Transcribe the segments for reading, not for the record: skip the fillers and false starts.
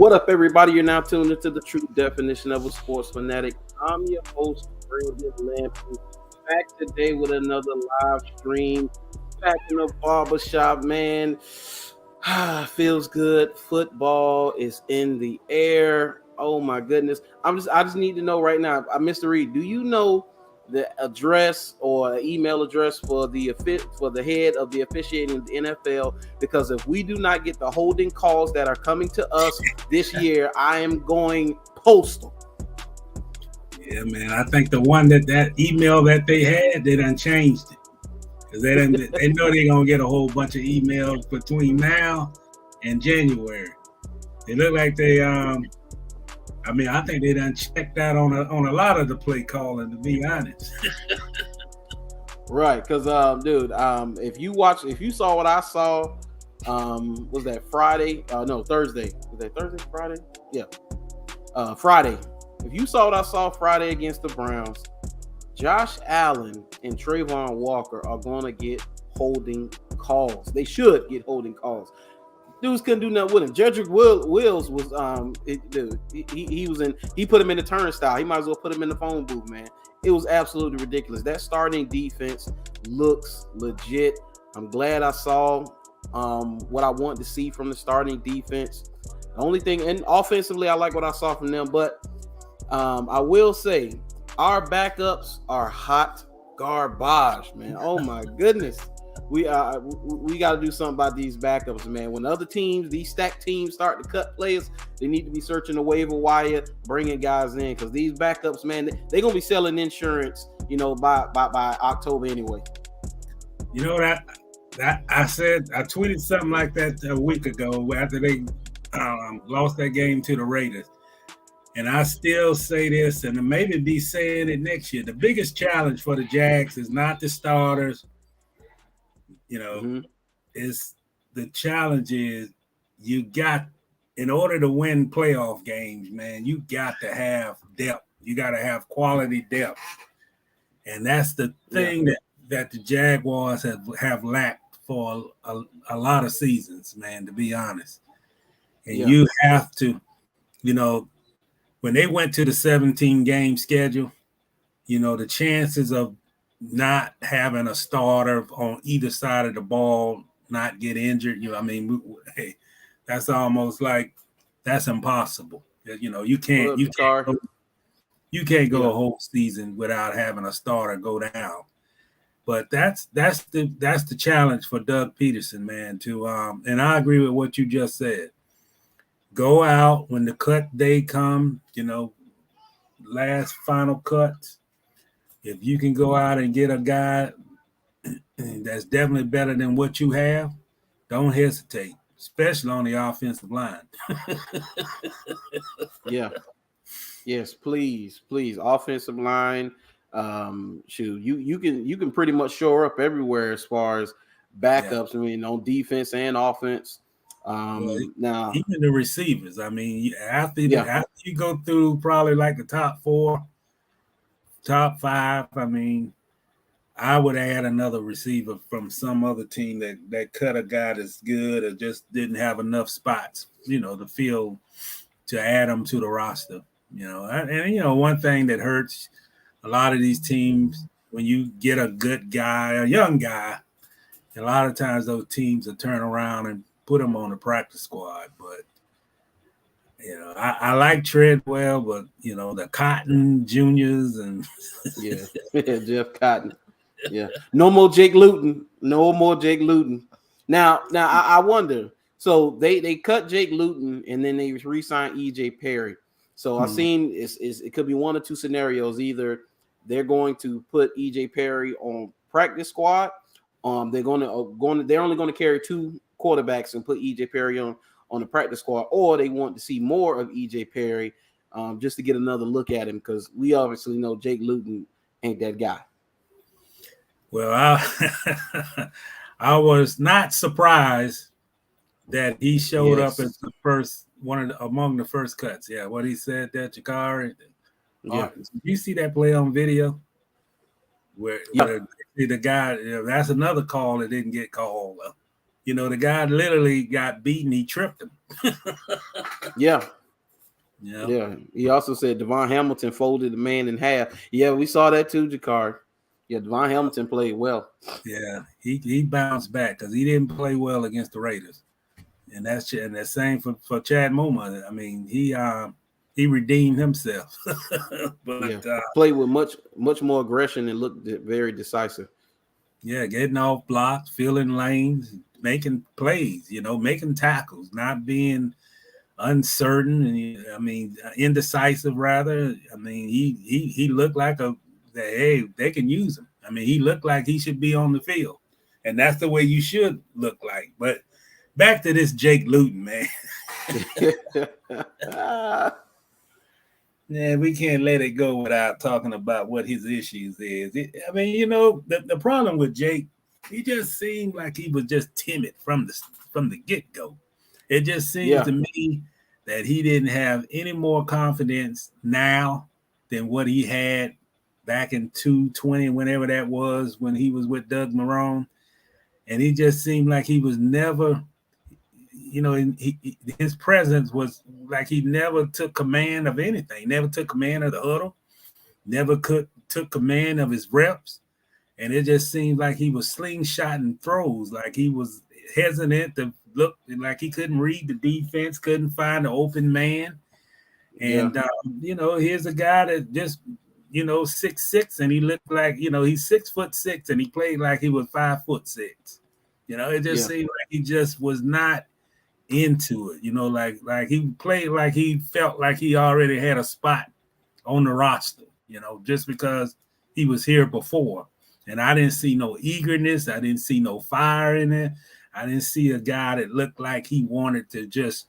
What up, everybody? You're now tuned into the true definition of a sports fanatic. I'm your host, Brandon Lampton, back today with another live stream. Back in the barbershop, man. Feels good. Football is in the air. Oh my goodness. I just need to know right now, Mr. Reid, do you know the address or email address for the head of the officiating of the NFL? Because if we do not get the holding calls that are coming to us this year, I am going postal. Yeah, man. I think the one that email that they had, they done changed it. Because they know they're gonna get a whole bunch of emails between now and January. They look like they I think they done checked out on a lot of the play calling, to be honest. Right, because dude, if you saw what I saw, was that Friday? No, Thursday. Was that Thursday? Friday? Yeah. Friday. If you saw what I saw Friday against the Browns, Josh Allen and Trayvon Walker are going to get holding calls. They should get holding calls. Dudes couldn't do nothing with him. Jedrick Wills was he put him in the turnstile. He might as well put him in the phone booth, man. It was absolutely ridiculous. That starting defense looks legit. I'm glad I saw what I want to see from the starting defense. The only thing, and offensively, I like what I saw from them, but I will say our backups are hot garbage, man. Oh my goodness. We got to do something about these backups, man. When other teams, these stacked teams, start to cut players, they need to be searching the waiver wire, bringing guys in, because these backups, man, they're gonna be selling insurance, by October anyway. You know that I tweeted something like that a week ago after they lost that game to the Raiders. And I still say this, and maybe be saying it next year. The biggest challenge for the Jags is not the starters. Is the challenge is you got, in order to win playoff games, man, you got to have depth. You got to have quality depth. And that's the thing that the Jaguars have lacked for a lot of seasons, man, to be honest. And you have to, when they went to the 17-game schedule, the chances of not having a starter on either side of the ball not get injured, that's almost like that's impossible. You can't go a whole season without having a starter go down. But that's the challenge for Doug Peterson, man. And I agree with what you just said. Go out when the cut day come, last final cuts. If you can go out and get a guy that's definitely better than what you have, don't hesitate, especially on the offensive line. Yes, please. Offensive line. You can pretty much shore up everywhere as far as backups. On defense and offense. Now even the receivers. After you go through probably like the top 4, top 5, I would add another receiver from some other team that cut a guy that's good or just didn't have enough spots, to fill to add them to the roster. One thing that hurts a lot of these teams, when you get a good guy, a young guy, a lot of times those teams will turn around and put them on the practice squad. But I like Treadwell, but the Cotton Juniors and Jeff Cotton. Yeah, no more Jake Luton. Now I wonder. So they cut Jake Luton and then they re-signed EJ Perry. So I've seen it could be one or two scenarios. Either they're going to put EJ Perry on practice squad. They're only going to carry 2 quarterbacks and put EJ Perry on the practice squad, or they want to see more of EJ Perry just to get another look at him, because we obviously know Jake Luton ain't that guy. Well, I was not surprised that he showed up as the first among the first cuts. Yeah, what he said that Jakari. Did you see that play on video? Where the guy, that's another call that didn't get called. the guy literally got beaten. He tripped him. Yeah. Yeah. Yeah. He also said Devon Hamilton folded the man in half. Yeah, we saw that too, Jakar. Yeah, Devon Hamilton played well. Yeah, he bounced back because he didn't play well against the Raiders, and the same for Chad Muma. I mean, he redeemed himself, but played with much more aggression and looked very decisive. Yeah, getting off blocks, filling lanes, making plays, making tackles, not being uncertain and indecisive rather. I mean, he looked like hey, they can use him. I mean, he looked like he should be on the field, and that's the way you should look like. But back to this Jake Luton, man. Yeah, we can't let it go without talking about what his issues is. The problem with Jake, he just seemed like he was just timid from the get-go. It just seems to me that he didn't have any more confidence now than what he had back in 2020, whenever that was, when he was with Doug Marrone. And he just seemed like he was never, his presence was like he never took command of anything, never took command of the huddle, never took command of his reps. And it just seemed like he was slingshotting throws, like he was hesitant to look, like he couldn't read the defense, couldn't find an open man. And, here's a guy that just, 6'6", and he looked like, he's 6'6", and he played like he was 5'6". It just seemed like he just was not into it, like he played like he felt like he already had a spot on the roster, just because he was here before. And I didn't see no eagerness. I didn't see no fire in it. I didn't see a guy that looked like he wanted to just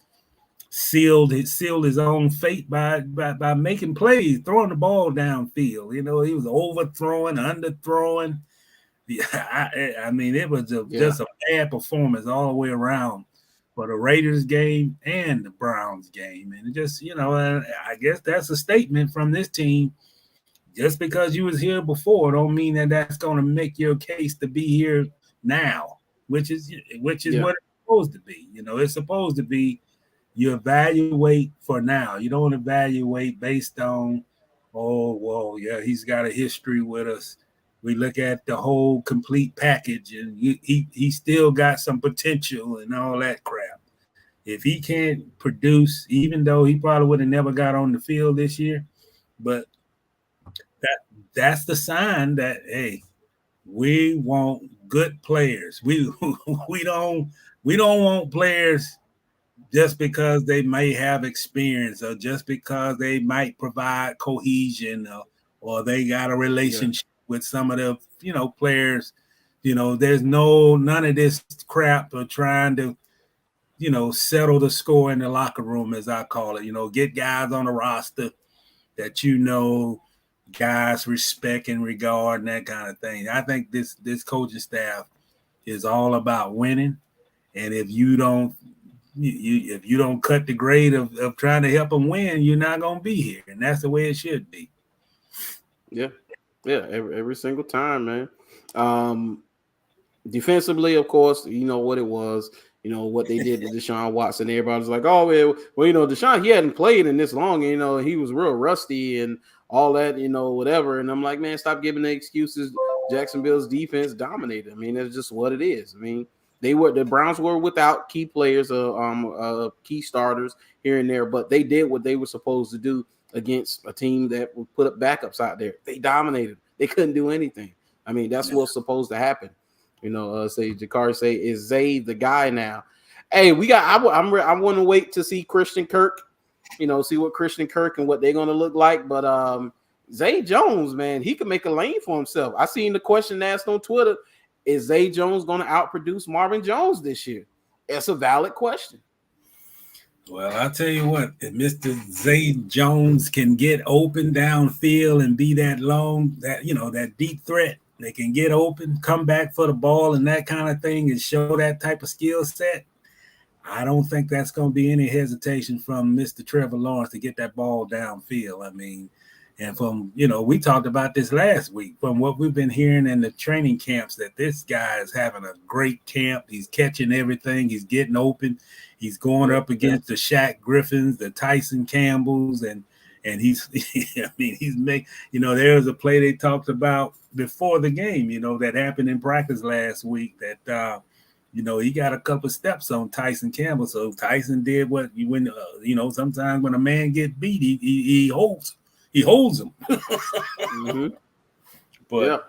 seal his own fate by making plays, throwing the ball downfield. He was overthrowing, underthrowing. It was just a bad performance all the way around for the Raiders game and the Browns game. And it just, I guess that's a statement from this team. Just because you was here before don't mean that that's going to make your case to be here now, which is what it's supposed to be. It's supposed to be you evaluate for now. You don't evaluate based on, he's got a history with us. We look at the whole complete package, and he still got some potential and all that crap. If he can't produce, even though he probably would have never got on the field this year, but that's the sign that, hey, we want good players. We don't want players just because they may have experience or just because they might provide cohesion or they got a relationship with some of the players. There's none of this crap of trying to settle the score in the locker room, as I call it. Get guys on the roster that guys respect and regard and that kind of thing. I think this coaching staff is all about winning, and if you don't cut the grade of trying to help them win, you're not going to be here, and that's the way it should be. Yeah, every single time, man. Defensively, of course, you know what it was. What they did to Deshaun Watson. Everybody was like, oh, well, Deshaun, he hadn't played in this long. And, he was real rusty and all that, whatever. And I'm like, man, stop giving the excuses. Jacksonville's defense dominated. I mean, that's just what it is. I mean, the Browns were without key players, key starters here and there, but they did what they were supposed to do against a team that would put up backups out there. They dominated. They couldn't do anything. I mean, that's what's supposed to happen. Jakari say, is Zay the guy now? Hey, I want to wait to see Christian Kirk, see what Christian Kirk and what they're going to look like. But Zay Jones, man, he can make a lane for himself. I seen the question asked on Twitter, is Zay Jones going to outproduce Marvin Jones this year? It's a valid question. Well, I'll tell you what, if Mr. Zay Jones can get open downfield and be that that deep threat, they can get open, come back for the ball and that kind of thing and show that type of skill set. I don't think that's going to be any hesitation from Mr. Trevor Lawrence to get that ball downfield. I mean, And from, we talked about this last week, from what we've been hearing in the training camps, that this guy is having a great camp. He's catching everything. He's getting open. He's going up against the Shaq Griffins, the Tyson Campbells, and he's, he's making, there was a play they talked about before the game, that happened in practice last week that, he got a couple of steps on Tyson Campbell. So Tyson did what sometimes when a man gets beat, he holds him. Mm-hmm. But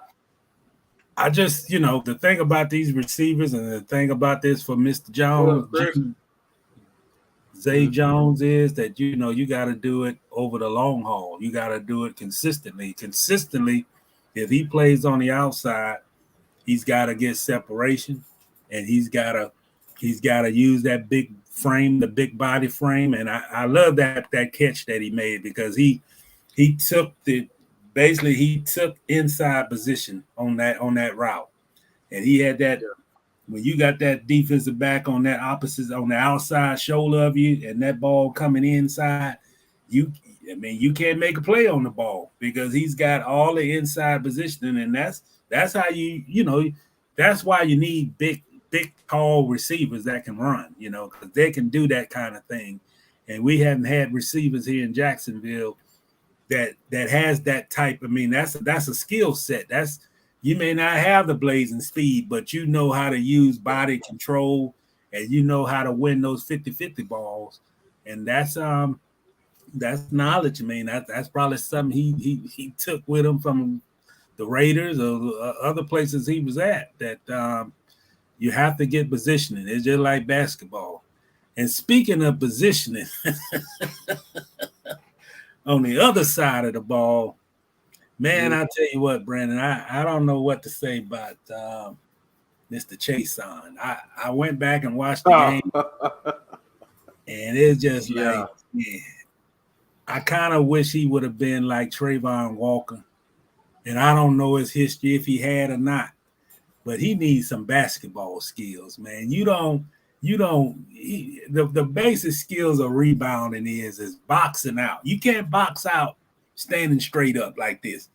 I just, the thing about these receivers and the thing about this for Mr. Jones, Zay Jones, is that, you got to do it over the long haul. You got to do it consistently. If he plays on the outside, he's got to get separation, and he's got to use that big frame, the big body frame. And I love that catch that he made, because he took inside position on that route. And he had that when you got that defensive back on that opposite, on the outside shoulder of you, and that ball coming inside, you can't make a play on the ball, because he's got all the inside positioning. And that's how that's why you need big, tall receivers that can run, because they can do that kind of thing. And we haven't had receivers here in Jacksonville that has that type. That's a skill set. You may not have the blazing speed, but you know how to use body control, and you know how to win those 50-50 balls. And that's knowledge. That's probably something he took with him from the Raiders or other places he was at, that you have to get positioning. It's just like basketball. And speaking of positioning, on the other side of the ball, man, I'll tell you what, Brandon, I don't know what to say about Mr. Chason. I went back and watched the game, and it's just like, man, I kind of wish he would have been like Trayvon Walker. And I don't know his history, if he had or not, but he needs some basketball skills, man. The basic skills of rebounding is boxing out. You can't box out standing straight up like this.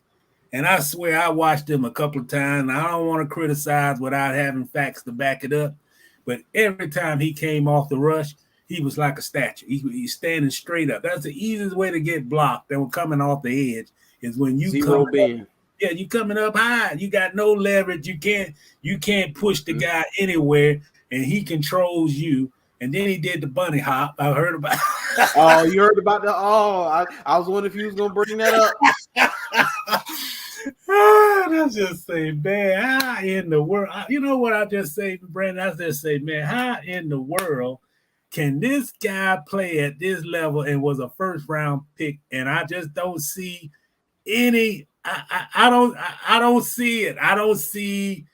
And I swear I watched him a couple of times. I don't want to criticize without having facts to back it up, but every time he came off the rush, he was like a statue. He's standing straight up. That's the easiest way to get blocked than coming off the edge, is when you you coming up high. You got no leverage. You can't push the guy anywhere, and he controls you. And then he did the bunny hop. I heard about. Oh, you heard about the? Oh, I was wondering if you was gonna bring that up. I just say, man, how in the world? You know what I just say, Brandon? I just say, man, how in the world can this guy play at this level and was a first-round pick? And I just don't see any. I don't see it. I don't see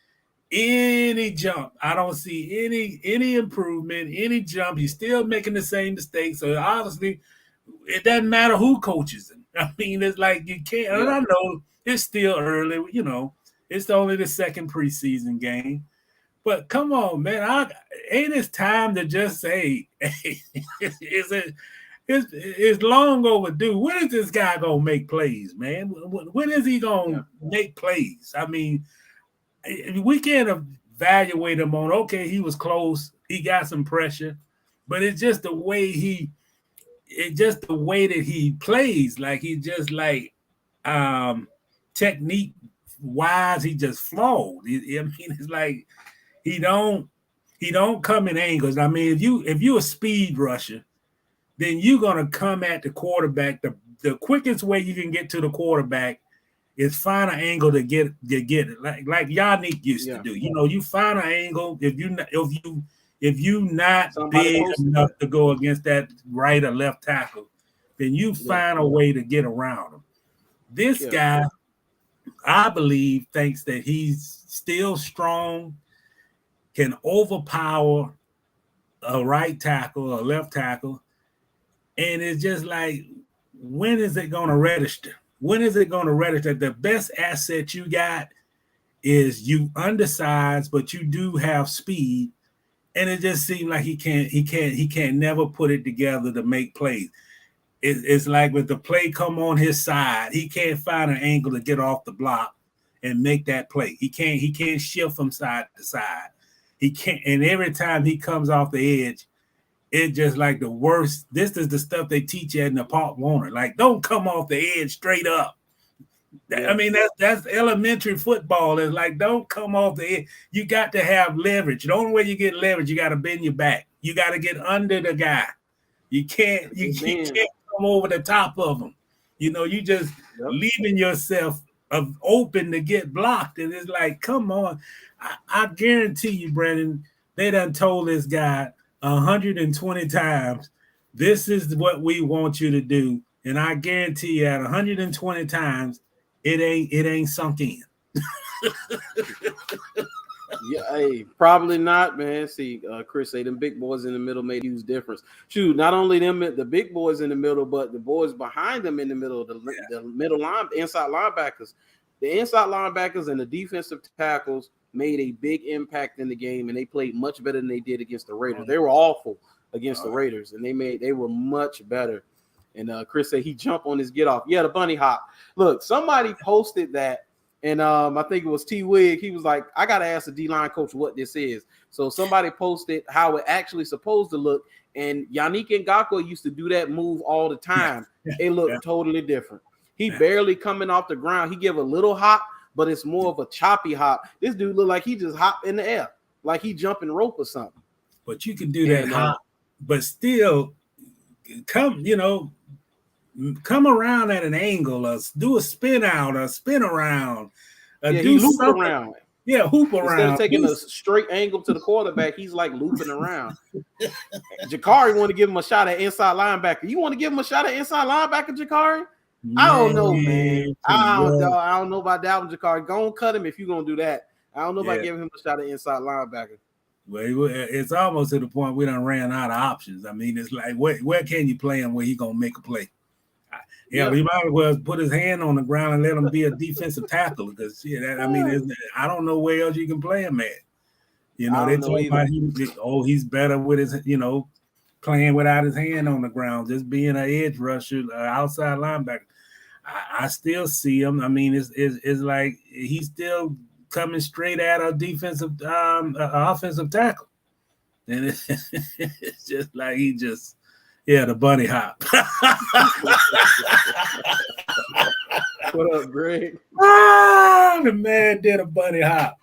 any jump. I don't see any improvement, any jump. He's still making the same mistakes. So obviously, it doesn't matter who coaches him. It's like you can't. And I know it's still early. It's only the second preseason game. But come on, man! Ain't it time to just say, hey, it's long overdue. When is this guy gonna make plays, man? When is he gonna make plays? We can't evaluate him on, okay, he was close, he got some pressure, but it's just the way that he plays. Like he just like technique wise, he just flawed. It's like he don't come in angles. If you a speed rusher, then you're gonna come at the quarterback. The quickest way you can get to the quarterback is find an angle to get it, like Yannick used to do. You find an angle. If you not big enough to go against that right or left tackle, then you find a way to get around him. This guy, I believe, thinks that he's still strong, can overpower a right tackle or left tackle, and it's just like, when is it going to register? When is it going to register? The best asset you got is you undersized, but you do have speed, and it just seems like he can't never put it together to make plays. it's like with the play come on his side, he can't find an angle to get off the block and make that play. He can't shift from side to side. He can't, and every time he comes off the edge, it's just like the worst. This is the stuff they teach you in the Pop Warner. Like, don't come off the edge straight up. Yeah. I mean, that's elementary football. It's like, don't come off the edge. You got to have leverage. The only way you get leverage, you got to bend your back. You got to get under the guy. You can't come over the top of him. You know, you just leaving yourself open to get blocked. And it's like, come on. I guarantee you, Brandon, they done told this guy 120 times, this is what we want you to do. And I guarantee you at 120 times, it ain't sunk in. Yeah, hey, probably not, man. See, Chris say them big boys in the middle made a huge difference. Shoot, not only them, the big boys in the middle, but the boys behind them in the middle, the middle line, inside linebackers. The inside linebackers and the defensive tackles made a big impact in the game, and they played much better than they did against the Raiders. They were awful against the Raiders, and they were much better. And Chris said he jumped on his get off. Yeah, the bunny hop. Look, somebody posted that, and I think it was T. Wig. He was like, I got to ask the D-line coach what this is. So somebody posted how it actually supposed to look, and Yannick Ngakoue used to do that move all the time. It looked totally different. He barely coming off the ground. He give a little hop, but it's more of a choppy hop. This dude look like he just hopped in the air, like he jumping rope or something. But you can do that hop, but still come around at an angle, or do a spin out, or spin around, do hoop around. Yeah, hoop around. Instead of taking a straight angle to the quarterback, he's like looping around. Jakari want to give him a shot at inside linebacker. You want to give him a shot at inside linebacker, Jakari? I don't know, man. I don't know about that one, Jakari. Go and cut him if you're going to do that. I don't know about giving him a shot at inside linebacker. Well, it's almost to the point we done ran out of options. I mean, it's like, where can you play him where he going to make a play? Yeah, we might as well put his hand on the ground and let him be a defensive tackle, because I don't know where else you can play him at. You know, they talk about he's better with his, playing without his hand on the ground, just being an edge rusher, outside linebacker. I still see him. I mean, it's like he's still coming straight at a defensive, offensive tackle, and it's just like the bunny hop. What up, Greg? The man did a bunny hop.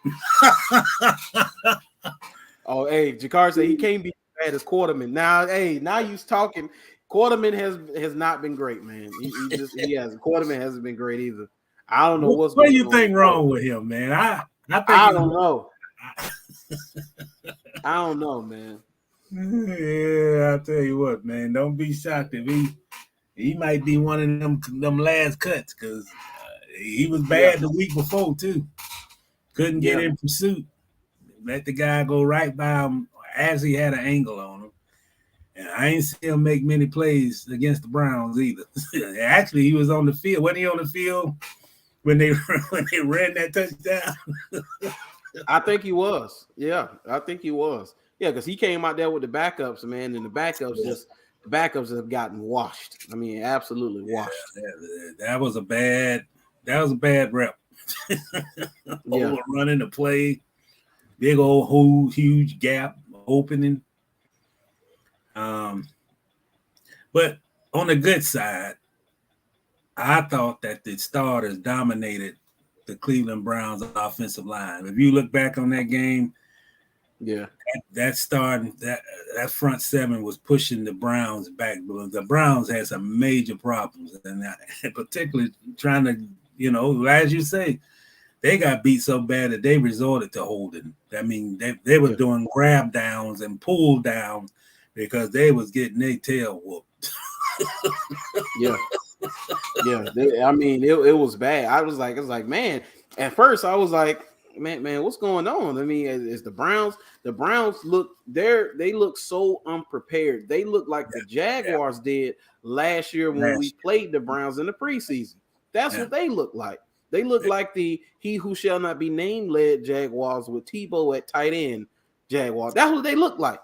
Oh, hey, Jakar said he can't be bad as Quarterman. Now you're talking. Quarterman has not been great, man. He hasn't. Quarterman hasn't been great either. I don't know what's what do you think wrong with him, man? I don't know. I don't know, man. Yeah, I'll tell you what, man. Don't be shocked if he might be one of them last cuts, because he was bad the week before too. Couldn't get in pursuit. Let the guy go right by him as he had an angle on him. And I ain't seen him make many plays against the Browns either. Actually, he was on the field. Wasn't he on the field when they ran that touchdown? I think he was. Yeah, I think he was. Yeah, because he came out there with the backups, man, and the backups have gotten washed. I mean, absolutely washed. That was a bad rep. Overrunning the play, big old hole, huge gap opening. But on the good side, I thought that the starters dominated the Cleveland Browns offensive line. If you look back on that game, that front seven was pushing the Browns back. The Browns had some major problems, and particularly trying to, as you say, they got beat so bad that they resorted to holding. I mean, they were doing grab downs and pull downs because they was getting their tail whooped. It was bad. I was like, man. At first, I was like, man, what's going on? I mean, is the Browns look they look so unprepared. They look like the Jaguars did last year when we played the Browns in the preseason. That's what they look like. They look like the he who shall not be named led Jaguars with Tebow at tight end Jaguars. That's what they look like.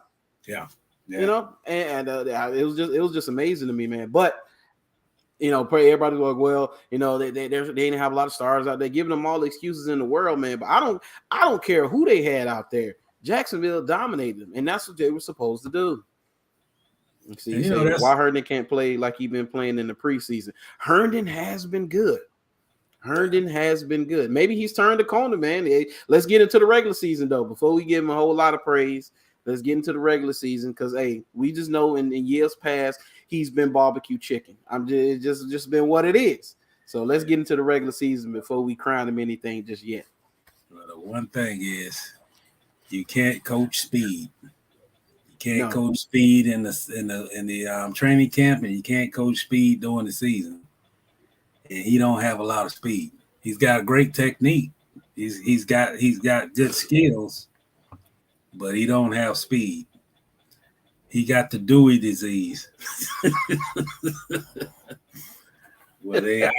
Yeah. And it was just amazing to me, man. But Pray everybody's like, well, they didn't have a lot of stars out there, giving them all the excuses in the world, man. But I don't care who they had out there. Jacksonville dominated them, and that's what they were supposed to do. See, why Herndon can't play like he's been playing in the preseason? Herndon has been good. Maybe he's turned the corner, man. Let's get into the regular season, though. Before we give him a whole lot of praise, let's get into the regular season because, we just know in years past, he's been barbecue chicken. It's just been what it is. So let's get into the regular season before we crown him anything just yet. Well, the one thing is you can't coach speed. You can't coach speed in the training camp, and you can't coach speed during the season. And he don't have a lot of speed. He's got a great technique. He's got good skills, but he don't have speed. He got the Dewey disease. Well, they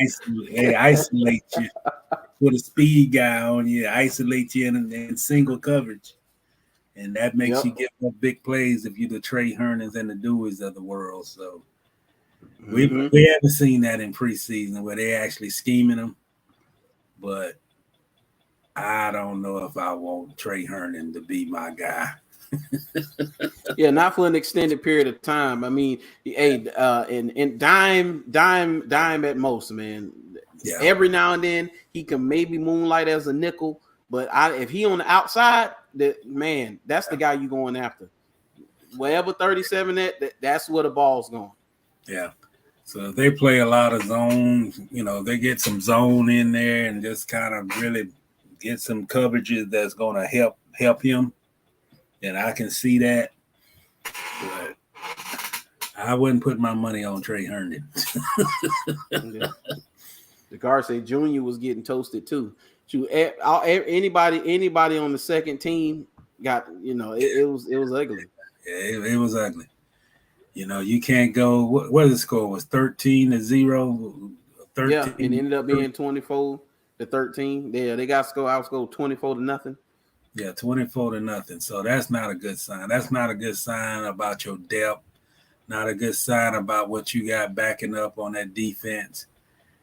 isolate you, put a speed guy on you, isolate you in single coverage. And that makes you give up big plays if you're the Trey Hernans and the Deweys of the world. So we haven't seen that in preseason where they're actually scheming them. But I don't know if I want Trey Herndon to be my guy. Yeah, not for an extended period of time. I mean, and dime at most, man. Yeah. Every now and then he can maybe moonlight as a nickel, but if he on the outside, that's the guy you going after. Wherever 37 that's where the ball's going. Yeah. So if they play a lot of zone, they get some zone in there and just kind of really get some coverages that's going to help him. And I can see that, but I wouldn't put my money on Trey Herndon. The guard said Junior was getting toasted too. Anybody on the second team got, it was ugly. Yeah, it was ugly. You can't go. What the score was 13-0. 13. Yeah, it ended up being 24-13. Yeah, they got outscored 24-0. Yeah, 24-0. So that's not a good sign. That's not a good sign about your depth. Not a good sign about what you got backing up on that defense.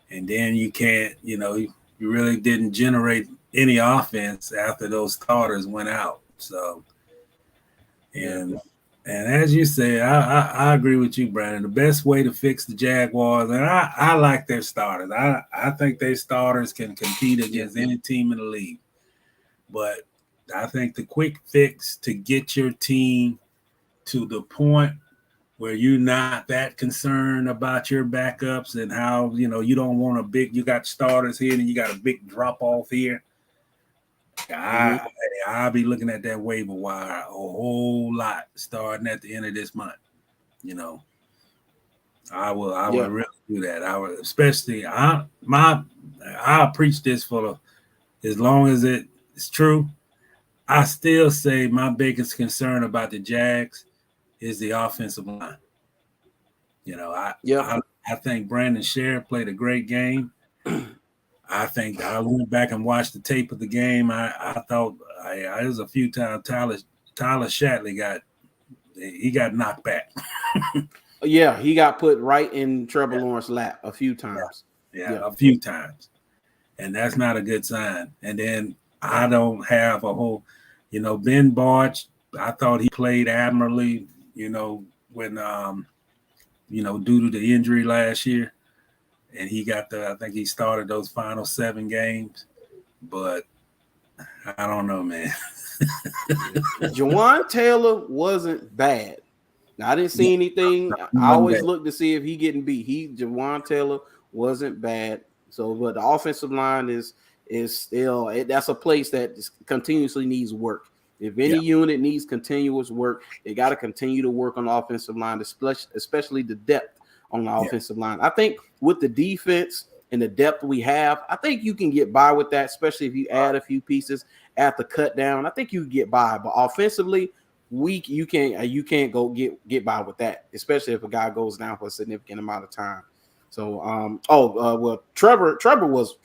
And then you can't, you really didn't generate any offense after those starters went out. So, and as you say, I agree with you, Brandon. The best way to fix the Jaguars, and I like their starters. I think their starters can compete against any team in the league. But I think the quick fix to get your team to the point where you're not that concerned about your backups and how, you don't want you got starters here and you got a big drop off here. I'll be looking at that waiver wire a whole lot starting at the end of this month. I would really do that. I would, especially I'll preach this for as long as it's true. I still say my biggest concern about the Jags is the offensive line. I think Brandon Scherff played a great game. I think I went back and watched the tape of the game. I thought there was a few times Tyler Shatley got knocked back. Yeah, he got put right in Trevor Lawrence's lap a few times. Yeah, a few times. And that's not a good sign. And then I don't have a whole, Ben Barch, I thought he played admirably, when, due to the injury last year. And he got I think he started those final 7 games. But I don't know, man. Jawan Taylor wasn't bad. Now, I didn't see anything. I always look to see if he getting beat. Jawan Taylor wasn't bad. So, but the offensive line is still, that's a place that continuously needs work. If any unit needs continuous work, they got to continue to work on the offensive line, especially the depth on the offensive line. I think with the defense and the depth we have, I think you can get by with that, especially if you add a few pieces at the cut down. I think you can get by, but offensively, you can't go get by with that, especially if a guy goes down for a significant amount of time. So, Trevor was.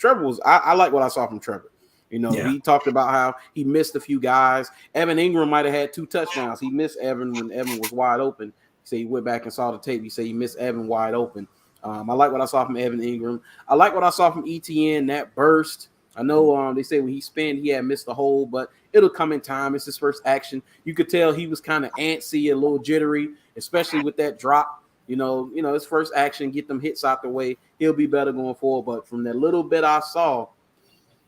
I like what I saw from Trevor. He talked about how he missed a few guys. Evan Ingram might have had 2 touchdowns. He missed Evan when Evan was wide open. So he went back and saw the tape. He said he missed Evan wide open. I like what I saw from Evan Ingram. I like what I saw from ETN, that burst. I know they say when he spun, he had missed the hole, but it'll come in time. It's his first action. You could tell he was kind of antsy, a little jittery, especially with that drop. His first action, get them hits out the way. He'll be better going forward. But from that little bit I saw,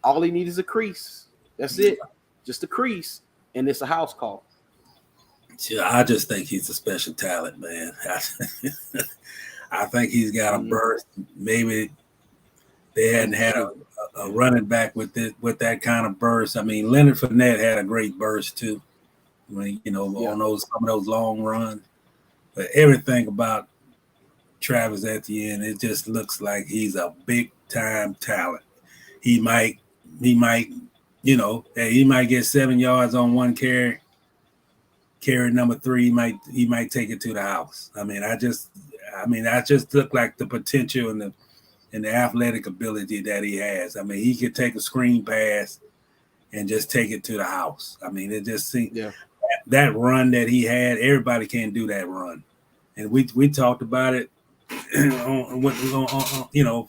all he needs is a crease. That's it. Just a crease, and it's a house call. Yeah, I just think he's a special talent, man. I think he's got a burst. Maybe they hadn't had a running back with that kind of burst. I mean, Leonard Fournette had a great burst too. On some of those long runs. But everything about Travis Etienne, it just looks like he's a big time talent. He might get 7 yards on one carry. Carry number 3, he might take it to the house. I just look like the potential and the athletic ability that he has. He could take a screen pass and just take it to the house. It just seems that run that he had, everybody can't do that run. And we talked about it on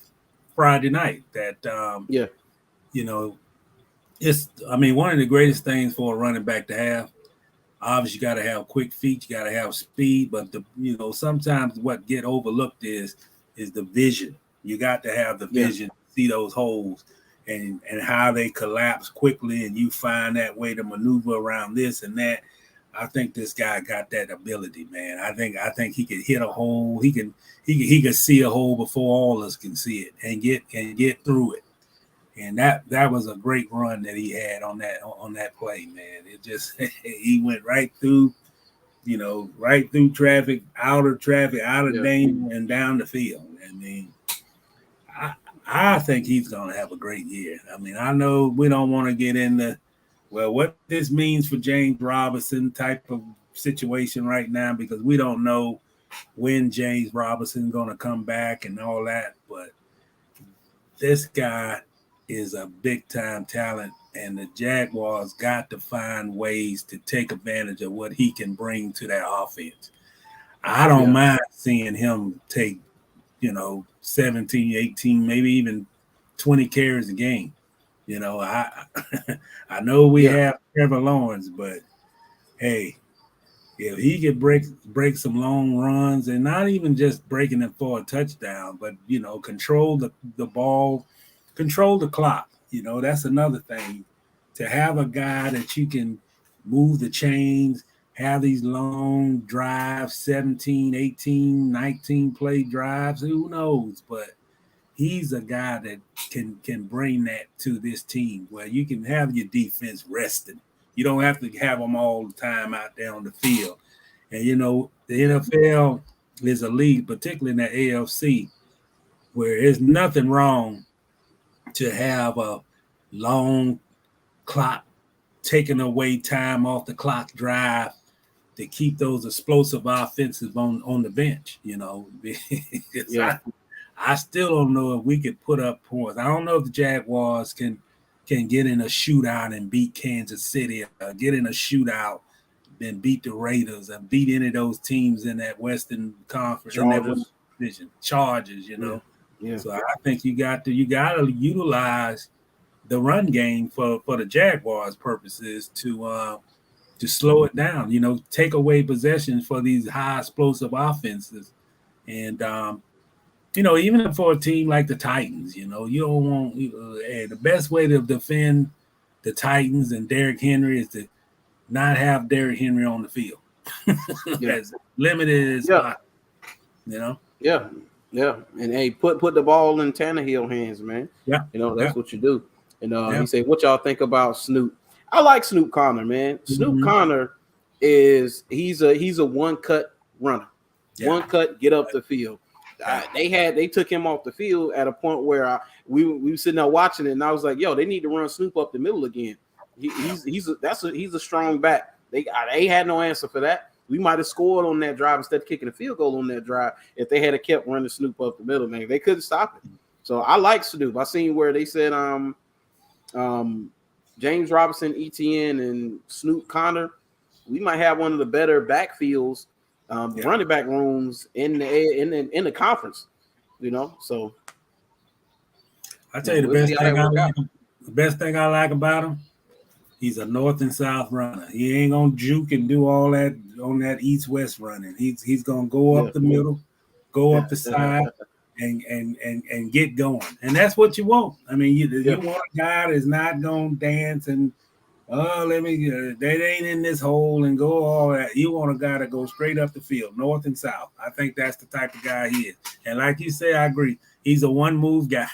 Friday night that it's one of the greatest things for a running back to have. Obviously, you got to have quick feet, you got to have speed, but sometimes what get overlooked is the vision. You got to have the vision to see those holes and how they collapse quickly, and you find that way to maneuver around this and that. I think this guy got that ability, man. I think he could hit a hole. He can see a hole before all of us can see it and get through it. And that was a great run that he had on that play, man. It just he went right through traffic, out of danger, and down the field. I think he's gonna have a great year. I know we don't want to get into what this means for James Robinson type of situation right now, because we don't know when James Robinson is gonna come back and all that, but this guy is a big-time talent, and the Jaguars got to find ways to take advantage of what he can bring to that offense. I don't mind seeing him take, 17, 18, maybe even 20 carries a game. I know we have Trevor Lawrence, but hey, if he could break some long runs, and not even just breaking it for a touchdown, but control the ball, control the clock. That's another thing. To have a guy that you can move the chains, have these long drives, 17, 18, 19 play drives, who knows? But he's a guy that can bring that to this team where you can have your defense rested. You don't have to have them all the time out there on the field. And, the NFL is a league, particularly in the AFC, where there's nothing wrong to have a long clock, taking away time off the clock drive to keep those explosive offenses on the bench, I still don't know if we could put up points. I don't know if the Jaguars can get in a shootout and beat Kansas City, or get in a shootout and beat the Raiders, and beat any of those teams in that Western Conference, in that Western Division. Chargers, Yeah. So I think you got to utilize the run game for the Jaguars' purposes to slow it down. Take away possessions for these high explosive offenses, and even for a team like the Titans, you don't want the best way to defend the Titans and Derrick Henry is to not have Derrick Henry on the field. As limited as possible, Yeah. And hey, put the ball in Tannehill hands, man. Yeah. That's what you do. And he said, what y'all think about Snoop? I like Snoop Conner, man. Snoop Conner he's a one-cut runner. Yeah. One cut, get up the field. They took him off the field at a point where we were sitting there watching it, and I was like, yo, they need to run Snoop up the middle again. He's a strong back. They had no answer for that. We might have scored on that drive instead of kicking a field goal on that drive if they had kept running Snoop up the middle, man. They couldn't stop it. So I like Snoop. I seen where they said James Robinson, ETN, and Snoop Conner, we might have one of the better backfields, running back rooms in the conference. So I tell you, the best thing I like about him, he's a north and south runner. He ain't gonna juke and do all that on that east-west running. He's gonna go up the middle, go up the side, and get going. And that's what you want. I mean, you want a guy that's not gonna dance and they ain't in this hole and go all that. You want a guy to go straight up the field, north and south. I think that's the type of guy he is. And like you say, I agree. He's a one-move guy.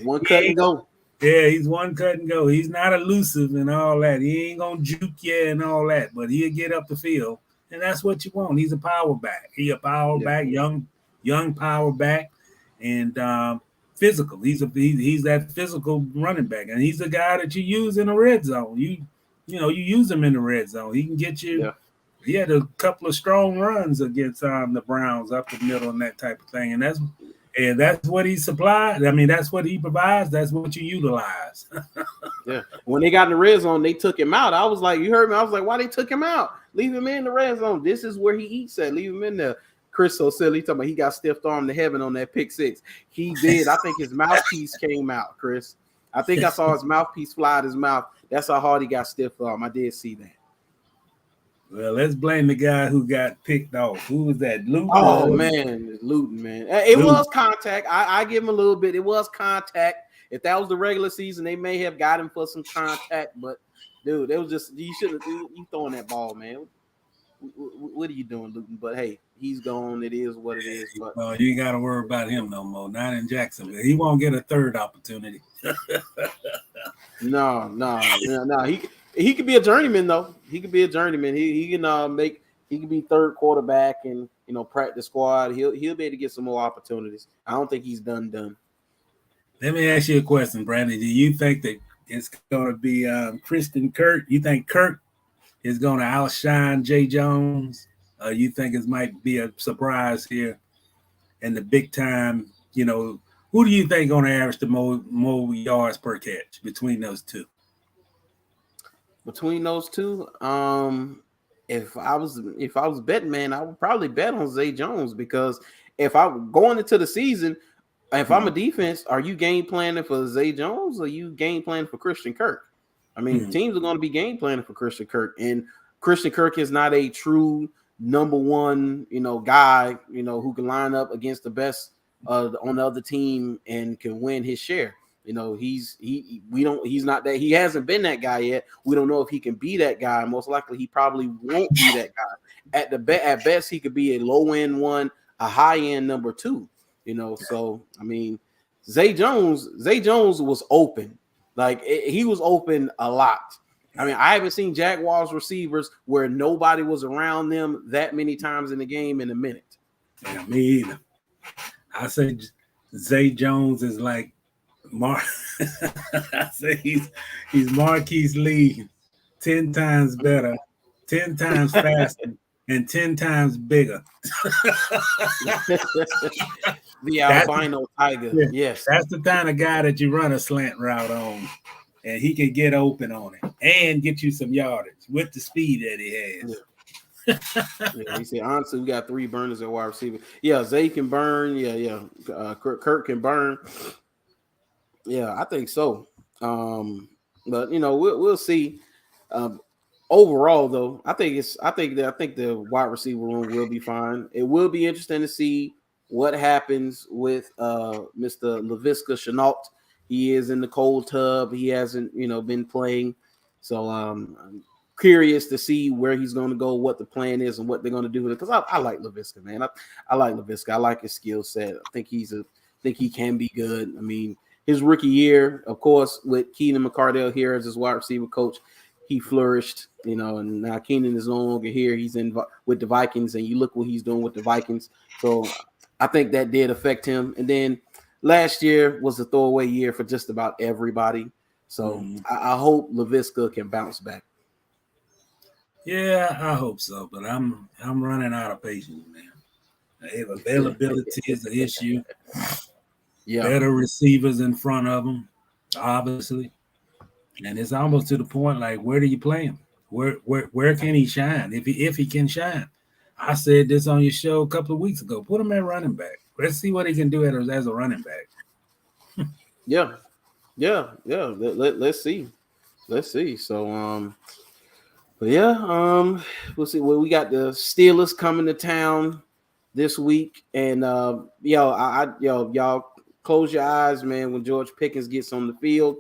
One cut and go. Yeah, he's one cut and go. He's not elusive and all that. He ain't gonna juke you and all that, but he'll get up the field, and that's what you want. He's a power back. He a power back, young power back, and physical. He's that physical running back, and he's the guy that you use in the red zone. You use him in the red zone. He can get you. Yeah. He had a couple of strong runs against the Browns up the middle and that type of thing, and that's what he supplied. I mean, that's what he provides. That's what you utilize. Yeah. When they got in the red zone, they took him out. I was like, you heard me. I was like, why they took him out? Leave him in the red zone. This is where he eats at. Leave him in there. Chris so silly. Talking about he got stiff arm to heaven on that pick six. He did. I think his mouthpiece came out, Chris. I think I saw his mouthpiece fly out his mouth. That's how hard he got stiff arm. I did see that. Well, let's blame the guy who got picked off. Who was that? Luton? Oh, man. Luton, man. It was contact. I give him a little bit. It was contact. If that was the regular season, they may have got him for some contact. But, dude, it was just – you shouldn't have – you throwing that ball, man. What are you doing, Luton? But, hey, he's gone. It is what it is. But you ain't got to worry about him no more. Not in Jacksonville. He won't get a third opportunity. No. He could be a journeyman, though. He could be a journeyman. He can be third quarterback and practice squad. He'll be able to get some more opportunities. I don't think he's done. Let me ask you a question, Brandon. Do you think that it's going to be Christian Kirk? You think Kirk is going to outshine Jay Jones? You think it might be a surprise here in the big time? Who do you think going to average the more yards per catch between those two? Between those two, if I was betting, man, I would probably bet on Zay Jones, because if I'm going into the season, if I'm a defense, are you game planning for Zay Jones or are you game planning for Christian Kirk? I mean, teams are going to be game planning for Christian Kirk, and Christian Kirk is not a true number one, guy, who can line up against the best on the other team and can win his share. He's not that. He hasn't been that guy yet. We don't know if he can be that guy. Most likely, he probably won't be that guy. At best, he could be a low end one, a high end number two. So I mean, Zay Jones was open. Like he was open a lot. I mean, I haven't seen Jaguars receivers where nobody was around them that many times in the game in a minute. Yeah, me either. I say Zay Jones is like I say he's Marquise Lee 10 times better, 10 times faster, and 10 times bigger. The albino tiger. Yeah, yes. That's the kind of guy that you run a slant route on, and he can get open on it and get you some yardage with the speed that he has. Yeah, he said, honestly, we got 3 burners at wide receiver. Yeah, Zay can burn. Yeah. Kirk can burn. Yeah, I think so. But we'll see. Overall, though, I think the wide receiver room will be fine. It will be interesting to see what happens with Mr. Laviska Shenault. He is in the cold tub. He hasn't, been playing. So I'm curious to see where he's going to go, what the plan is, and what they're going to do with it. Because I like Laviska, man. I like Laviska. I like his skill set. I think he can be good. I mean, his rookie year, of course, with Keenan McCardell here as his wide receiver coach, he flourished, and now Keenan is no longer here. He's with the Vikings, and you look what he's doing with the Vikings. So I think that did affect him. And then last year was a throwaway year for just about everybody. So I hope Laviska can bounce back. Yeah, I hope so, but I'm running out of patience, man. Availability is the issue. Yeah, better receivers in front of them, obviously, and it's almost to the point like, where do you play him? Where can he shine if he can shine? I said this on your show a couple of weeks ago. Put him at running back. let's see what he can do as a running back. Yeah. Let's see. So but yeah, we'll see. Well, we got the Steelers coming to town this week, and y'all close your eyes, man. When George Pickens gets on the field,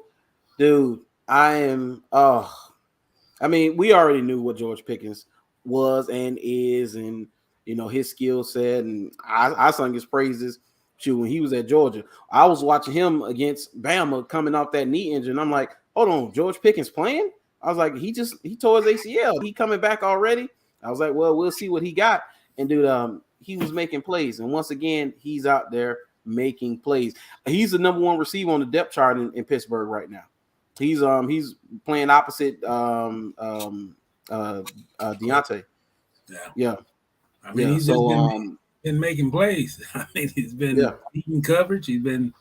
dude, I am. I mean, we already knew what George Pickens was and is, and his skill set, and I sung his praises. When he was at Georgia, I was watching him against Bama coming off that knee injury, and I'm like, hold on, George Pickens playing? I was like, he tore his ACL. He coming back already? I was like, well, we'll see what he got. And dude, he was making plays, and once again, he's out there making plays. He's the number one receiver on the depth chart in Pittsburgh right now. He's playing opposite Deontay. Yeah. I mean, he's just been making plays. I mean, he's been beating coverage. He's been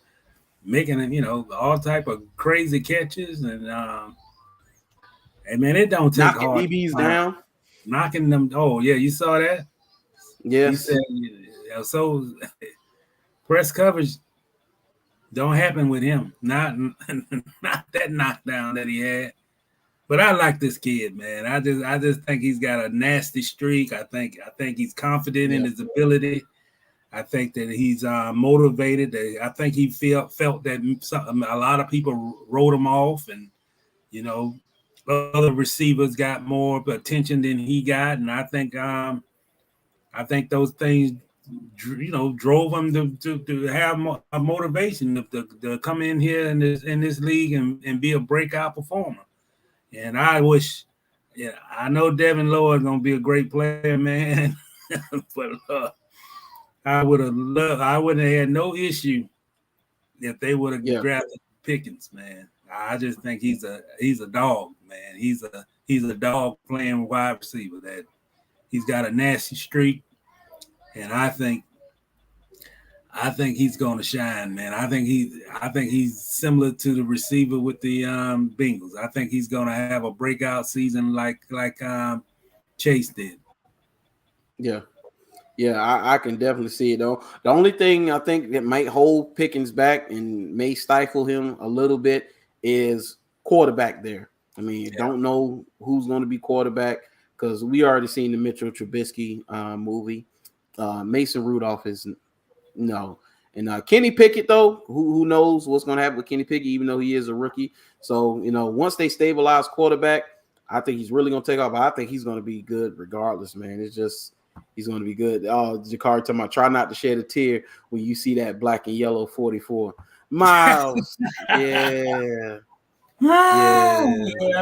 making all type of crazy catches, and man, it don't take knocking hard. DBs down, knocking them. Oh yeah, you saw that? Yes. He said, so press coverage don't happen with him. Not that knockdown that he had. But I like this kid, man. I just think he's got a nasty streak. I think he's confident in his ability. I think that he's motivated. I think he felt that a lot of people wrote him off, and other receivers got more attention than he got, and I think those things drove him to have a motivation to come in here in this league and be a breakout performer. And I wish, I know Devin Lloyd is gonna be a great player, man. But I wouldn't have had no issue if they would have drafted Pickens, man. I just think he's a dog, man. He's a dog playing wide receiver. That he's got a nasty streak, and I think he's going to shine, man. I think he's similar to the receiver with the Bengals. I think he's going to have a breakout season like Chase did. Yeah, I can definitely see it though. The only thing I think that might hold Pickens back and may stifle him a little bit is quarterback there. I mean, don't know who's going to be quarterback because we already seen the Mitchell Trubisky movie. Mason Rudolph is no. And Kenny Pickett, though, who knows what's going to happen with Kenny Pickett, even though he is a rookie. So, once they stabilize quarterback, I think he's really going to take off. I think he's going to be good regardless, man. It's just he's going to be good. Jakari talking about try not to shed a tear when you see that black and yellow 44. Miles. I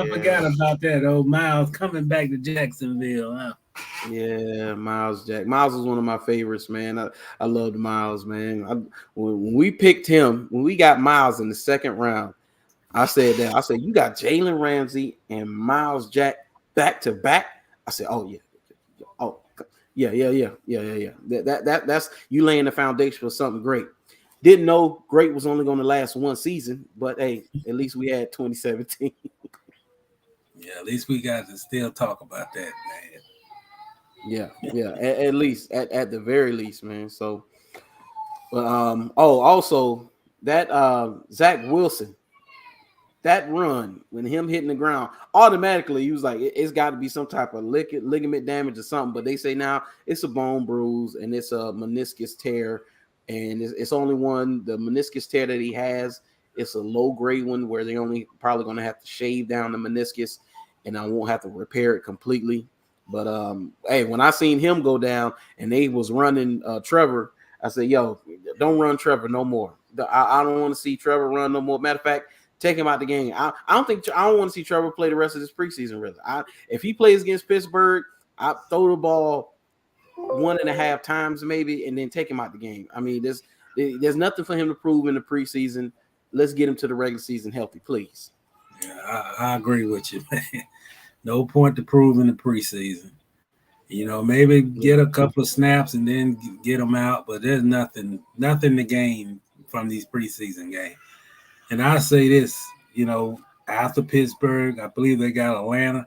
forgot about that. Old Miles coming back to Jacksonville. Huh? Yeah, Miles Jack. Miles is one of my favorites, man. I loved Miles, man. When we picked him, when we got Miles in the second round, I said you got Jalen Ramsey and Miles Jack back to back. I said, oh yeah. That's you laying the foundation for something great. Didn't know great was only going to last one season, but hey, at least we had 2017. Yeah, at least we got to still talk about that, man. Yeah. At least, at the very least, man. So, but also that Zach Wilson, that run when him hitting the ground, automatically he was like, it's got to be some type of ligament damage or something. But they say now it's a bone bruise and it's a meniscus tear, and it's only one. The meniscus tear that he has, it's a low grade one where they only probably going to have to shave down the meniscus, and I won't have to repair it completely. But hey, when I seen him go down and they was running Trevor, I said, yo, don't run Trevor no more. I don't want to see Trevor run no more. Matter of fact, take him out the game. I don't want to see Trevor play the rest of this preseason, really. If he plays against Pittsburgh, I throw the ball 1.5 times maybe and then take him out the game. I mean, there's nothing for him to prove in the preseason. Let's get him to the regular season healthy, please. Yeah, I agree with you, man. No point to prove in the preseason. Maybe get a couple of snaps and then get them out, but there's nothing to gain from these preseason games. And I say this, after Pittsburgh, I believe they got Atlanta,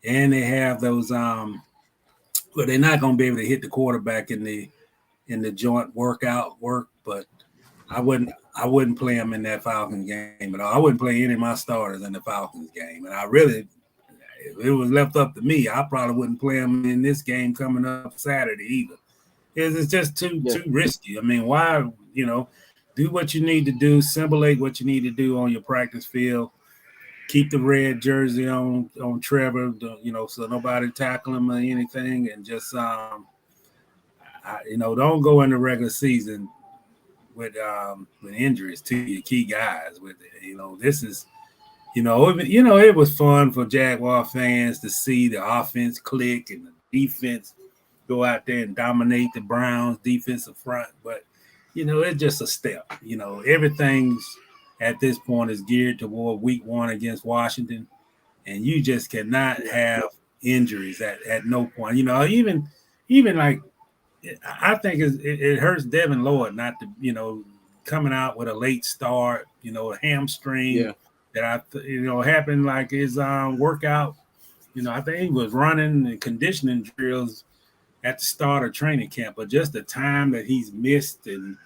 and they have those. But they're not going to be able to hit the quarterback in the in the joint work, but I wouldn't play him in that Falcons game at all. I wouldn't play any of my starters in the Falcons game. And if it was left up to me, I probably wouldn't play him in this game coming up Saturday either. It's just too risky. I mean, why, do what you need to do, simulate what you need to do on your practice field, keep the red jersey on Trevor, so nobody tackle him or anything, and just, don't go in the regular season with injuries to your key guys. This is, it was fun for Jaguar fans to see the offense click and the defense go out there and dominate the Browns' defensive front. But, it's just a step. Everything's at this point is geared toward week 1 against Washington, and you just cannot have injuries at no point. Even like, I think it hurts Devin Lloyd not to, coming out with a late start, a hamstring that happened like his workout. I think he was running and conditioning drills at the start of training camp, but just the time that he's missed and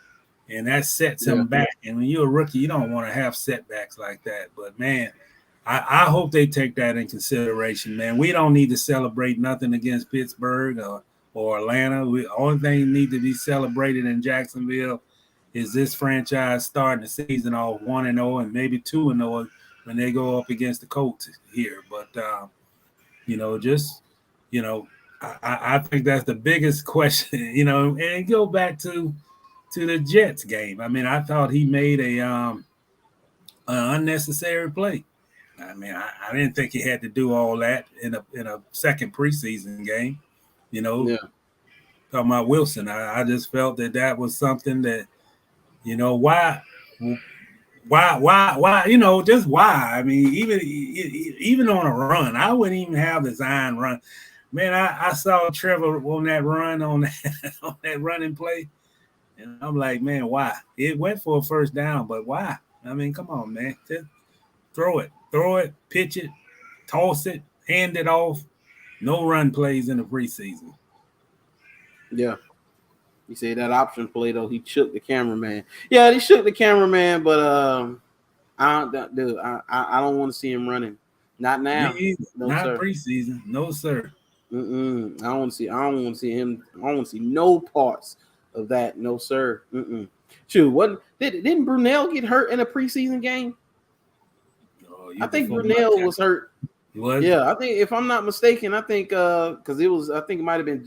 that sets him back. And when you're a rookie, you don't want to have setbacks like that. But man, I hope they take that in consideration, man. We don't need to celebrate nothing against Pittsburgh or Atlanta. Only thing need to be celebrated in Jacksonville is this franchise starting the season off 1-0 and maybe 2-0 when they go up against the Colts here. But I think that's the biggest question, and go back to the Jets game. I mean, I thought he made an unnecessary play. I mean, I didn't think he had to do all that in a second preseason game. Talking about Wilson, I just felt that was something that, why, just why? I mean, even on a run, I wouldn't even have the Zion run. Man, I saw Trevor on that run on that running play, and I'm like, man, why? It went for a first down, but why? I mean, come on, man, just throw it, pitch it, toss it, hand it off. No run plays in the preseason. Yeah. You say that option play, though, he shook the cameraman. Yeah, he shook the cameraman, but I don't want to see him running. Not now. No, not sir. Preseason. No, sir. I don't want to see him. I don't want to see no parts of that. No, sir. Shoot, didn't Brunell get hurt in a preseason game? I think Brunell was hurt. What? Yeah, I think if I'm not mistaken, I think because it might have been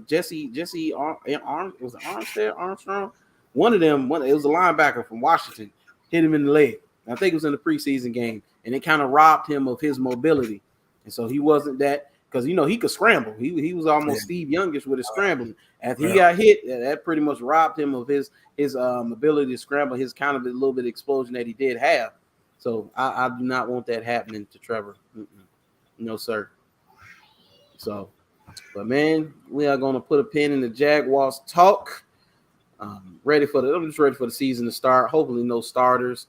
Jesse Armstrong. One of them, it was a linebacker from Washington, hit him in the leg. I think it was in the preseason game, and it kind of robbed him of his mobility, and so he wasn't that because he could scramble. He was almost Steve Youngish with his scrambling. After he got hit, that pretty much robbed him of his ability to scramble, his kind of a little bit of explosion that he did have. So I do not want that happening to Trevor. No, sir. So, but man, we are going to put a pin in the Jaguars talk. I'm just ready for the season to start. Hopefully no starters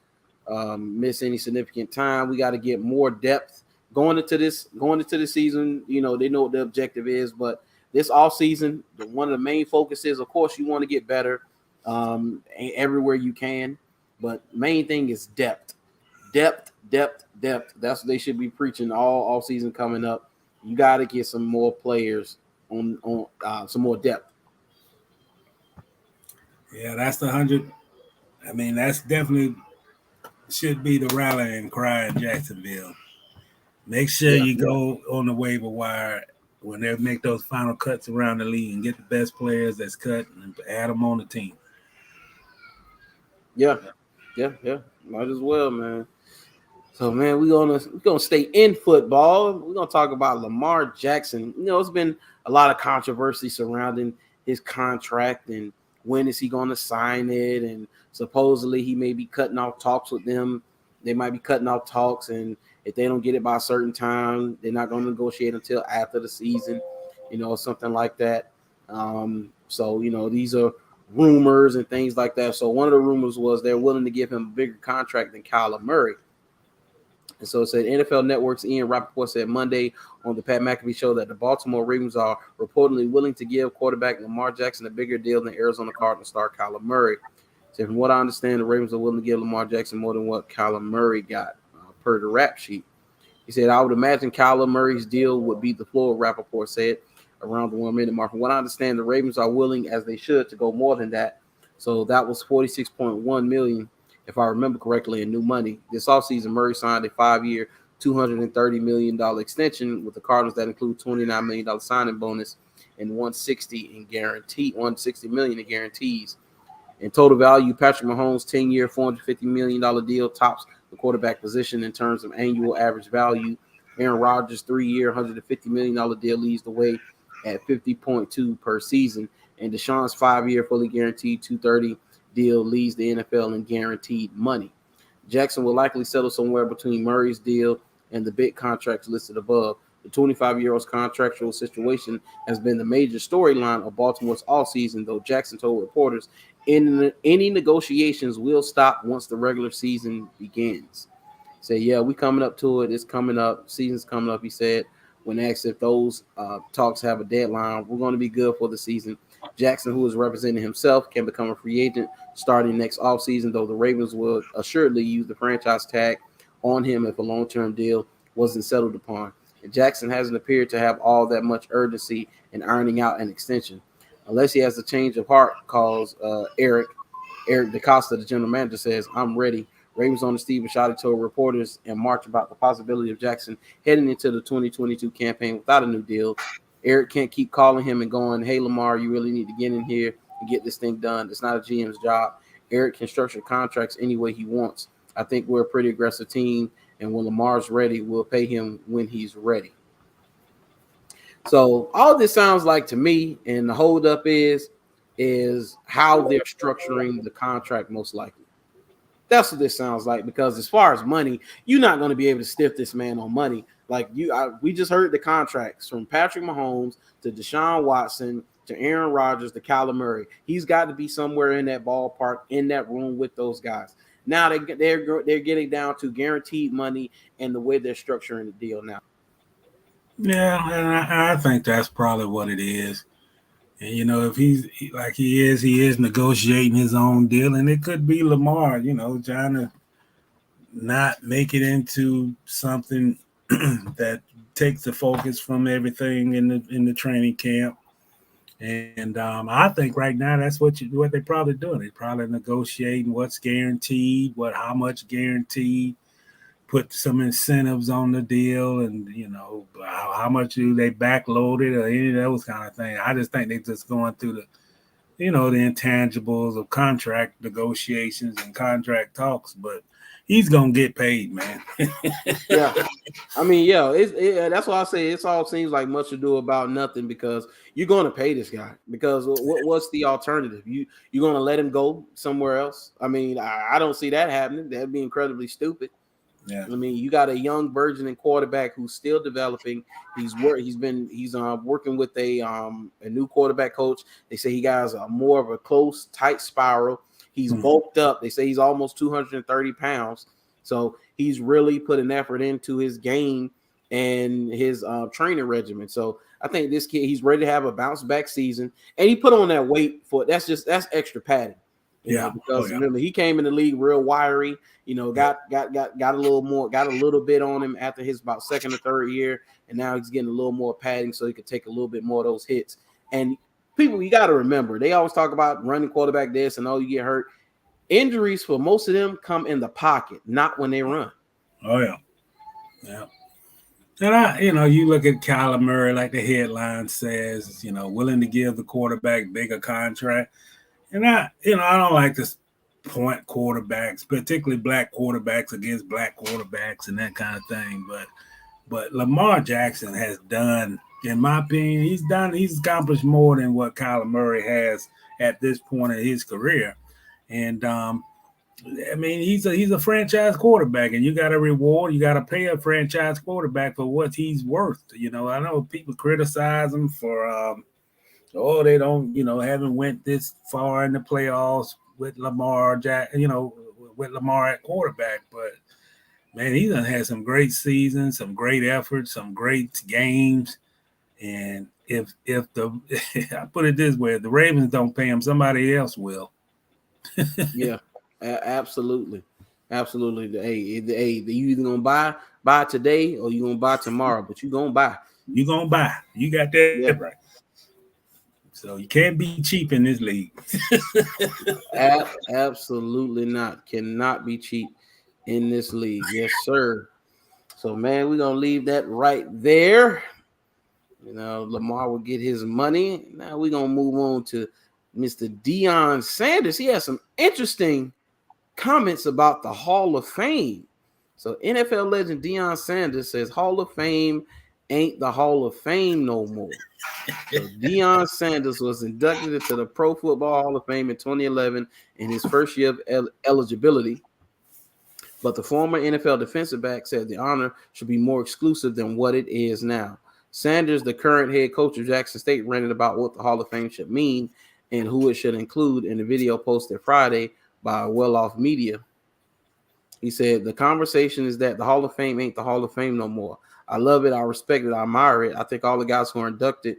miss any significant time. We got to get more depth going into the season. They know what the objective is, but this off season, one of the main focuses, of course, you want to get better everywhere you can, but main thing is depth. That's what they should be preaching all season coming up. You got to get some more players on some more depth. Yeah, that's the 100. I mean, that's definitely should be the rallying cry in Jacksonville. Make sure you go on the waiver wire when they make those final cuts around the league and get the best players that's cut and add them on the team. Yeah. Might as well, man. So, man, we're gonna stay in football. We're gonna talk about Lamar Jackson. It's been a lot of controversy surrounding his contract and when is he going to sign it. And supposedly he may be cutting off talks with them. They might be cutting off talks, and if they don't get it by a certain time, they're not going to negotiate until after the season, something like that. So these are rumors and things like that. So one of the rumors was they're willing to give him a bigger contract than Kyler Murray. And so it said NFL Network's Ian Rappaport said Monday on the Pat McAfee show that the Baltimore Ravens are reportedly willing to give quarterback Lamar Jackson a bigger deal than Arizona Cardinals star Kyler Murray. So from what I understand, the Ravens are willing to give Lamar Jackson more than what Kyler Murray got per the rap sheet. He said, I would imagine Kyler Murray's deal would be the floor, Rappaport said, around the 1 minute mark. From what I understand, the Ravens are willing, as they should, to go more than that. So that was $46.1 million, if I remember correctly, in new money. This offseason, Murray signed a 5-year, $230 million extension with the Cardinals that include $29 million signing bonus and $160 million in guarantees. In total value, Patrick Mahomes' 10-year, $450 million deal tops the quarterback position in terms of annual average value. Aaron Rodgers' 3-year, $150 million deal leads the way at 50.2 per season. And Deshaun's 5-year, fully guaranteed $230 deal leads the NFL in guaranteed money. Jackson will likely settle somewhere between Murray's deal and the big contracts listed above. The 25-year-old's contractual situation has been the major storyline of Baltimore's offseason, though Jackson told reporters any negotiations will stop once the regular season begins. Say, yeah, we coming up to it. It's coming up. Season's coming up, he said. When asked if those talks have a deadline, we're going to be good for the season. Jackson, who is representing himself, can become a free agent starting next offseason, though the Ravens will assuredly use the franchise tag on him if a long-term deal wasn't settled upon. And Jackson hasn't appeared to have all that much urgency in ironing out an extension. Unless he has a change of heart, calls Eric DeCosta, the general manager, says, I'm ready. Ravens owner Steve Bisciotti told reporters in March about the possibility of Jackson heading into the 2022 campaign without a new deal. Eric can't keep calling him and going, hey, Lamar, you really need to get in here and get this thing done. It's not a GM's job. Eric can structure contracts any way he wants. I think we're a pretty aggressive team, and when Lamar's ready, we'll pay him when he's ready. So all this sounds like to me, and the holdup is how they're structuring the contract most likely. That's what this sounds like, because as far as money, you're not going to be able to stiff this man on money. Like we just heard the contracts from Patrick Mahomes to Deshaun Watson to Aaron Rodgers to Kyler Murray. He's got to be somewhere in that ballpark, in that room with those guys. Now they're getting down to guaranteed money and the way they're structuring the deal now. Yeah, and I think that's probably what it is. And, if he's like he is negotiating his own deal, and it could be Lamar, trying to not make it into something that takes the focus from everything in the training camp. And I think right now that's what they're probably doing. They're probably negotiating what's guaranteed, how much guaranteed, put some incentives on the deal, and how much do they backload it or any of those kind of things. I just think they're just going through the intangibles of contract negotiations and contract talks, but he's gonna get paid, man. Yeah, I mean, that's why I say it all seems like much ado about nothing, because you're going to pay this guy. Because what's the alternative? You're going to let him go somewhere else? I mean, I don't see that happening. That'd be incredibly stupid. Yeah. I mean, you got a young burgeoning quarterback who's still developing. He's working with a new quarterback coach. They say he got more of a close, tight spiral. He's bulked up. They say he's almost 230 pounds. So he's really put an effort into his game and his training regimen. So I think this kid, he's ready to have a bounce back season. And he put on that weight that's extra padding. Because remember, he came in the league real wiry, got a little bit on him after his about second or third year, and now he's getting a little more padding so he could take a little bit more of those hits. And people, you got to remember, they always talk about running quarterback this and you get hurt. Injuries for most of them come in the pocket, not when they run. Oh yeah. Yeah. And you look at Kyler Murray, like the headline says, willing to give the quarterback bigger contract. And I don't like to point quarterbacks, particularly black quarterbacks against black quarterbacks and that kind of thing. But Lamar Jackson has done, in my opinion, he's accomplished more than what Kyler Murray has at this point in his career. And I mean, he's a franchise quarterback, and you got to pay a franchise quarterback for what he's worth. I know people criticize him for they don't, haven't went this far in the playoffs with Lamar at quarterback. But Man, he done had some great seasons, some great efforts, some great games. And if the I put it this way, if the Ravens don't pay him, somebody else will. Yeah, absolutely, absolutely. Hey, you either gonna buy today or you gonna buy tomorrow, but you gonna buy. You gonna buy. You got that Yeah, right. So you can't be cheap in this league. absolutely not. Cannot be cheap in this league. Yes, sir. So man, we're gonna leave that right there. You know, Lamar will get his money. Now we're gonna move on to Mr. Deion Sanders. He has some interesting comments about the Hall of Fame. So NFL legend Deion Sanders says Hall of Fame ain't the Hall of Fame no more. So Deion Sanders was inducted into the Pro Football Hall of Fame in 2011 in his first year of eligibility. But the former NFL defensive back said the honor should be more exclusive than what it is now. Sanders, the current head coach of Jackson State, ranted about what the Hall of Fame should mean and who it should include in the video posted Friday by Well Off Media. He said, the conversation is that the Hall of Fame ain't the Hall of Fame no more. I love it. I respect it. I admire it. I think all the guys who are inducted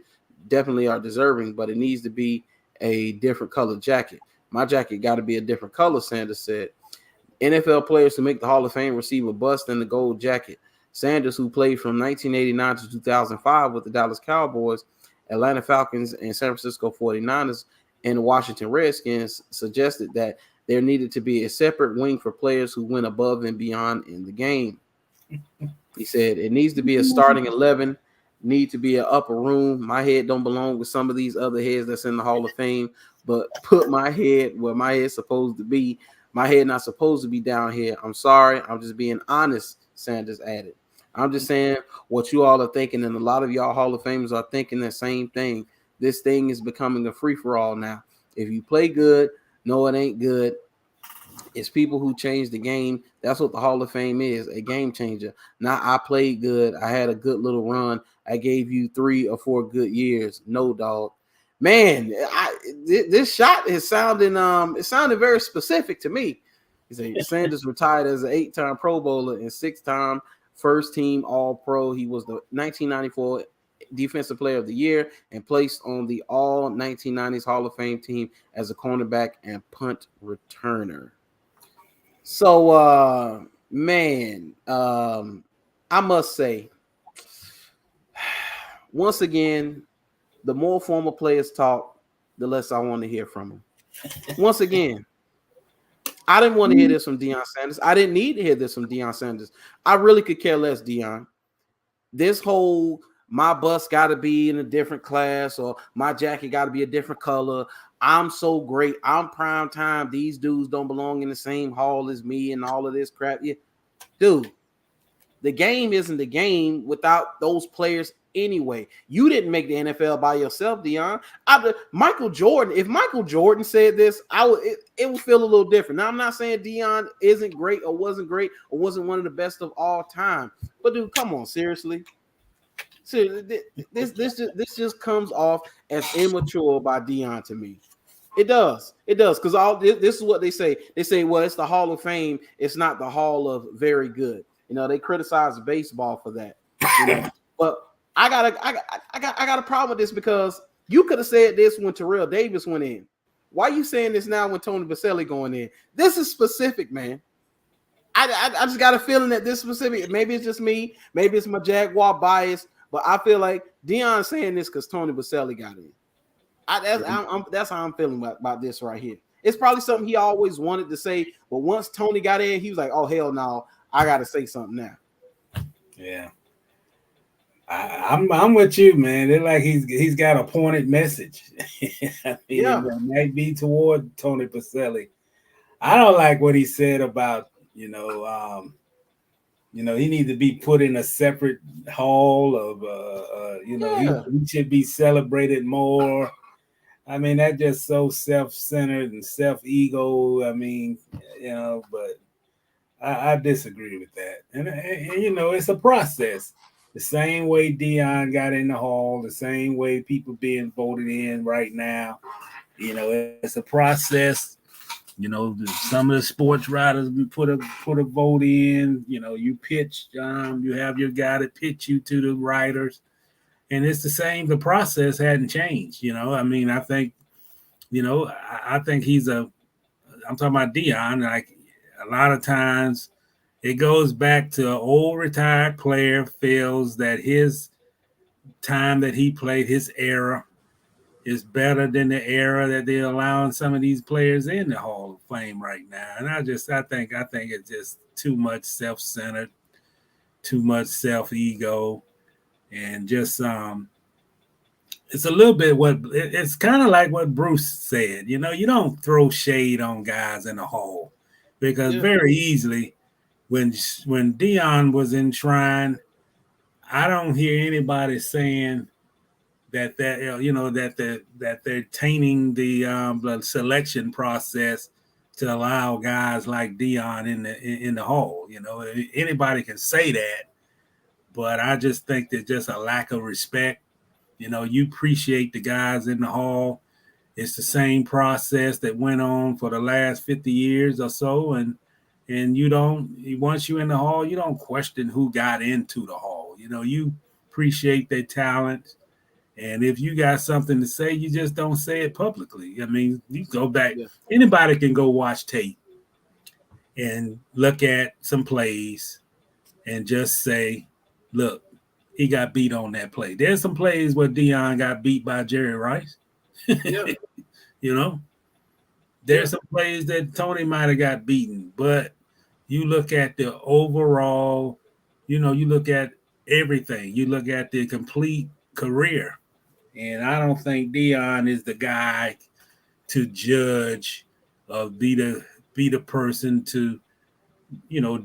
definitely are deserving, but it needs to be a different color jacket. My jacket got to be a different color, Sanders said. NFL players who make the Hall of Fame receive a bust and the gold jacket. Sanders, who played from 1989 to 2005 with the Dallas Cowboys, Atlanta Falcons, and San Francisco 49ers, and the Washington Redskins, suggested that there needed to be a separate wing for players who went above and beyond in the game. He said, it needs to be a starting 11, need to be an upper room. My head don't belong with some of these other heads that's in the Hall of Fame, but put my head where my head's supposed to be. My head not supposed to be down here. I'm sorry. I'm just being honest, Sanders added. I'm just saying what you all are thinking, and a lot of y'all Hall of Famers are thinking the same thing. This thing is becoming a free-for-all now. If you play good, no, it ain't good. It's people who change the game. That's what the Hall of Fame is, a game changer. Not I played good. I had a good little run. I gave you 3 or 4 good years. No, dog. Man, this shot is sounding it sounded very specific to me. He said Sanders retired as an 8-time Pro Bowler and 6-time first team All-Pro. He was the 1994 Defensive Player of the Year and placed on the all 1990s Hall of Fame team as a cornerback and punt returner. So man, I must say, once again, the more former players talk, the less I want to hear from them. Once again, I didn't want to hear this from Deion Sanders. I didn't need to hear this from Deion Sanders. I really could care less, Deion. This whole my bus got to be in a different class or my jacket got to be a different color. I'm so great. I'm prime time. These dudes don't belong in the same hall as me and all of this crap. Yeah. Dude, the game isn't the game without those players anyway. You didn't make the NFL by yourself, Deion. Michael Jordan, if Michael Jordan said this, it would feel a little different. Now, I'm not saying Deion isn't great or wasn't one of the best of all time. But dude, come on, seriously. So this just comes off as immature by Deion to me. It does, because all this is what they say. They say, well, it's the Hall of Fame. It's not the Hall of Very Good. You know, they criticize baseball for that. You know, but I got a problem with this because you could have said this when Terrell Davis went in. Why are you saying this now when Tony Baselli going in? This is specific, man. I just got a feeling that this specific. Maybe it's just me. Maybe it's my Jaguar bias. But I feel like Deion's saying this because Tony Baselli got in. That's how I'm feeling about this right here. It's probably something he always wanted to say, but once Tony got in, he was like, "Oh hell no, I got to say something now." Yeah, I'm with you, man. They're like he's got a pointed message. I mean, yeah, it might be toward Tony Baselli. I don't like what he said about he needs to be put in a separate hall of he should be celebrated more. I mean, that's just so self-centered and self-ego. I mean, but I disagree with that. And it's a process. The same way Deion got in the hall, the same way people being voted in right now. It's a process. Some of the sports writers put a vote in. You pitch. You have your guy that pitch you to the writers, and it's the same. The process hadn't changed. I think. I think I'm talking about Deion. Like a lot of times, it goes back to an old retired player feels that his time that he played, his era, is better than the era that they're allowing some of these players in the Hall of Fame right now. And I think it's just too much self-centered, too much self-ego, and just it's a little bit it's kind of like what Bruce said. You don't throw shade on guys in the Hall because very easily when Deion was enshrined, I don't hear anybody saying that they're tainting the selection process to allow guys like Deion in the Hall. Anybody can say that, but I just think there's just a lack of respect. You appreciate the guys in the Hall. It's the same process that went on for the last 50 years or so, and once you're in the Hall, you don't question who got into the Hall. You appreciate their talent. And if you got something to say, you just don't say it publicly. I mean, you go back. Yeah. Anybody can go watch tape and look at some plays and just say, look, he got beat on that play. There's some plays where Deion got beat by Jerry Rice. Yeah. There's some plays that Tony might have got beaten. But you look at the overall, you look at everything. You look at the complete career. And I don't think Deion is the guy to judge or be the person to,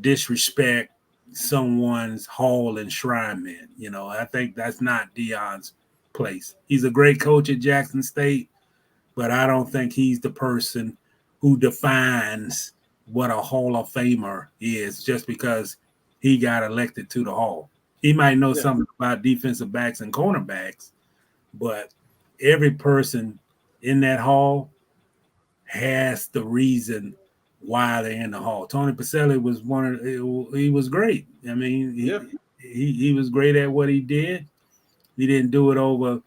disrespect someone's Hall enshrinement. I think that's not Deion's place. He's a great coach at Jackson State, but I don't think he's the person who defines what a Hall of Famer is just because he got elected to the Hall. He might know something about defensive backs and cornerbacks, but every person in that Hall has the reason why they're in the Hall. Tony Pacelli was he was great. I mean, he was great at what he did. He didn't do it over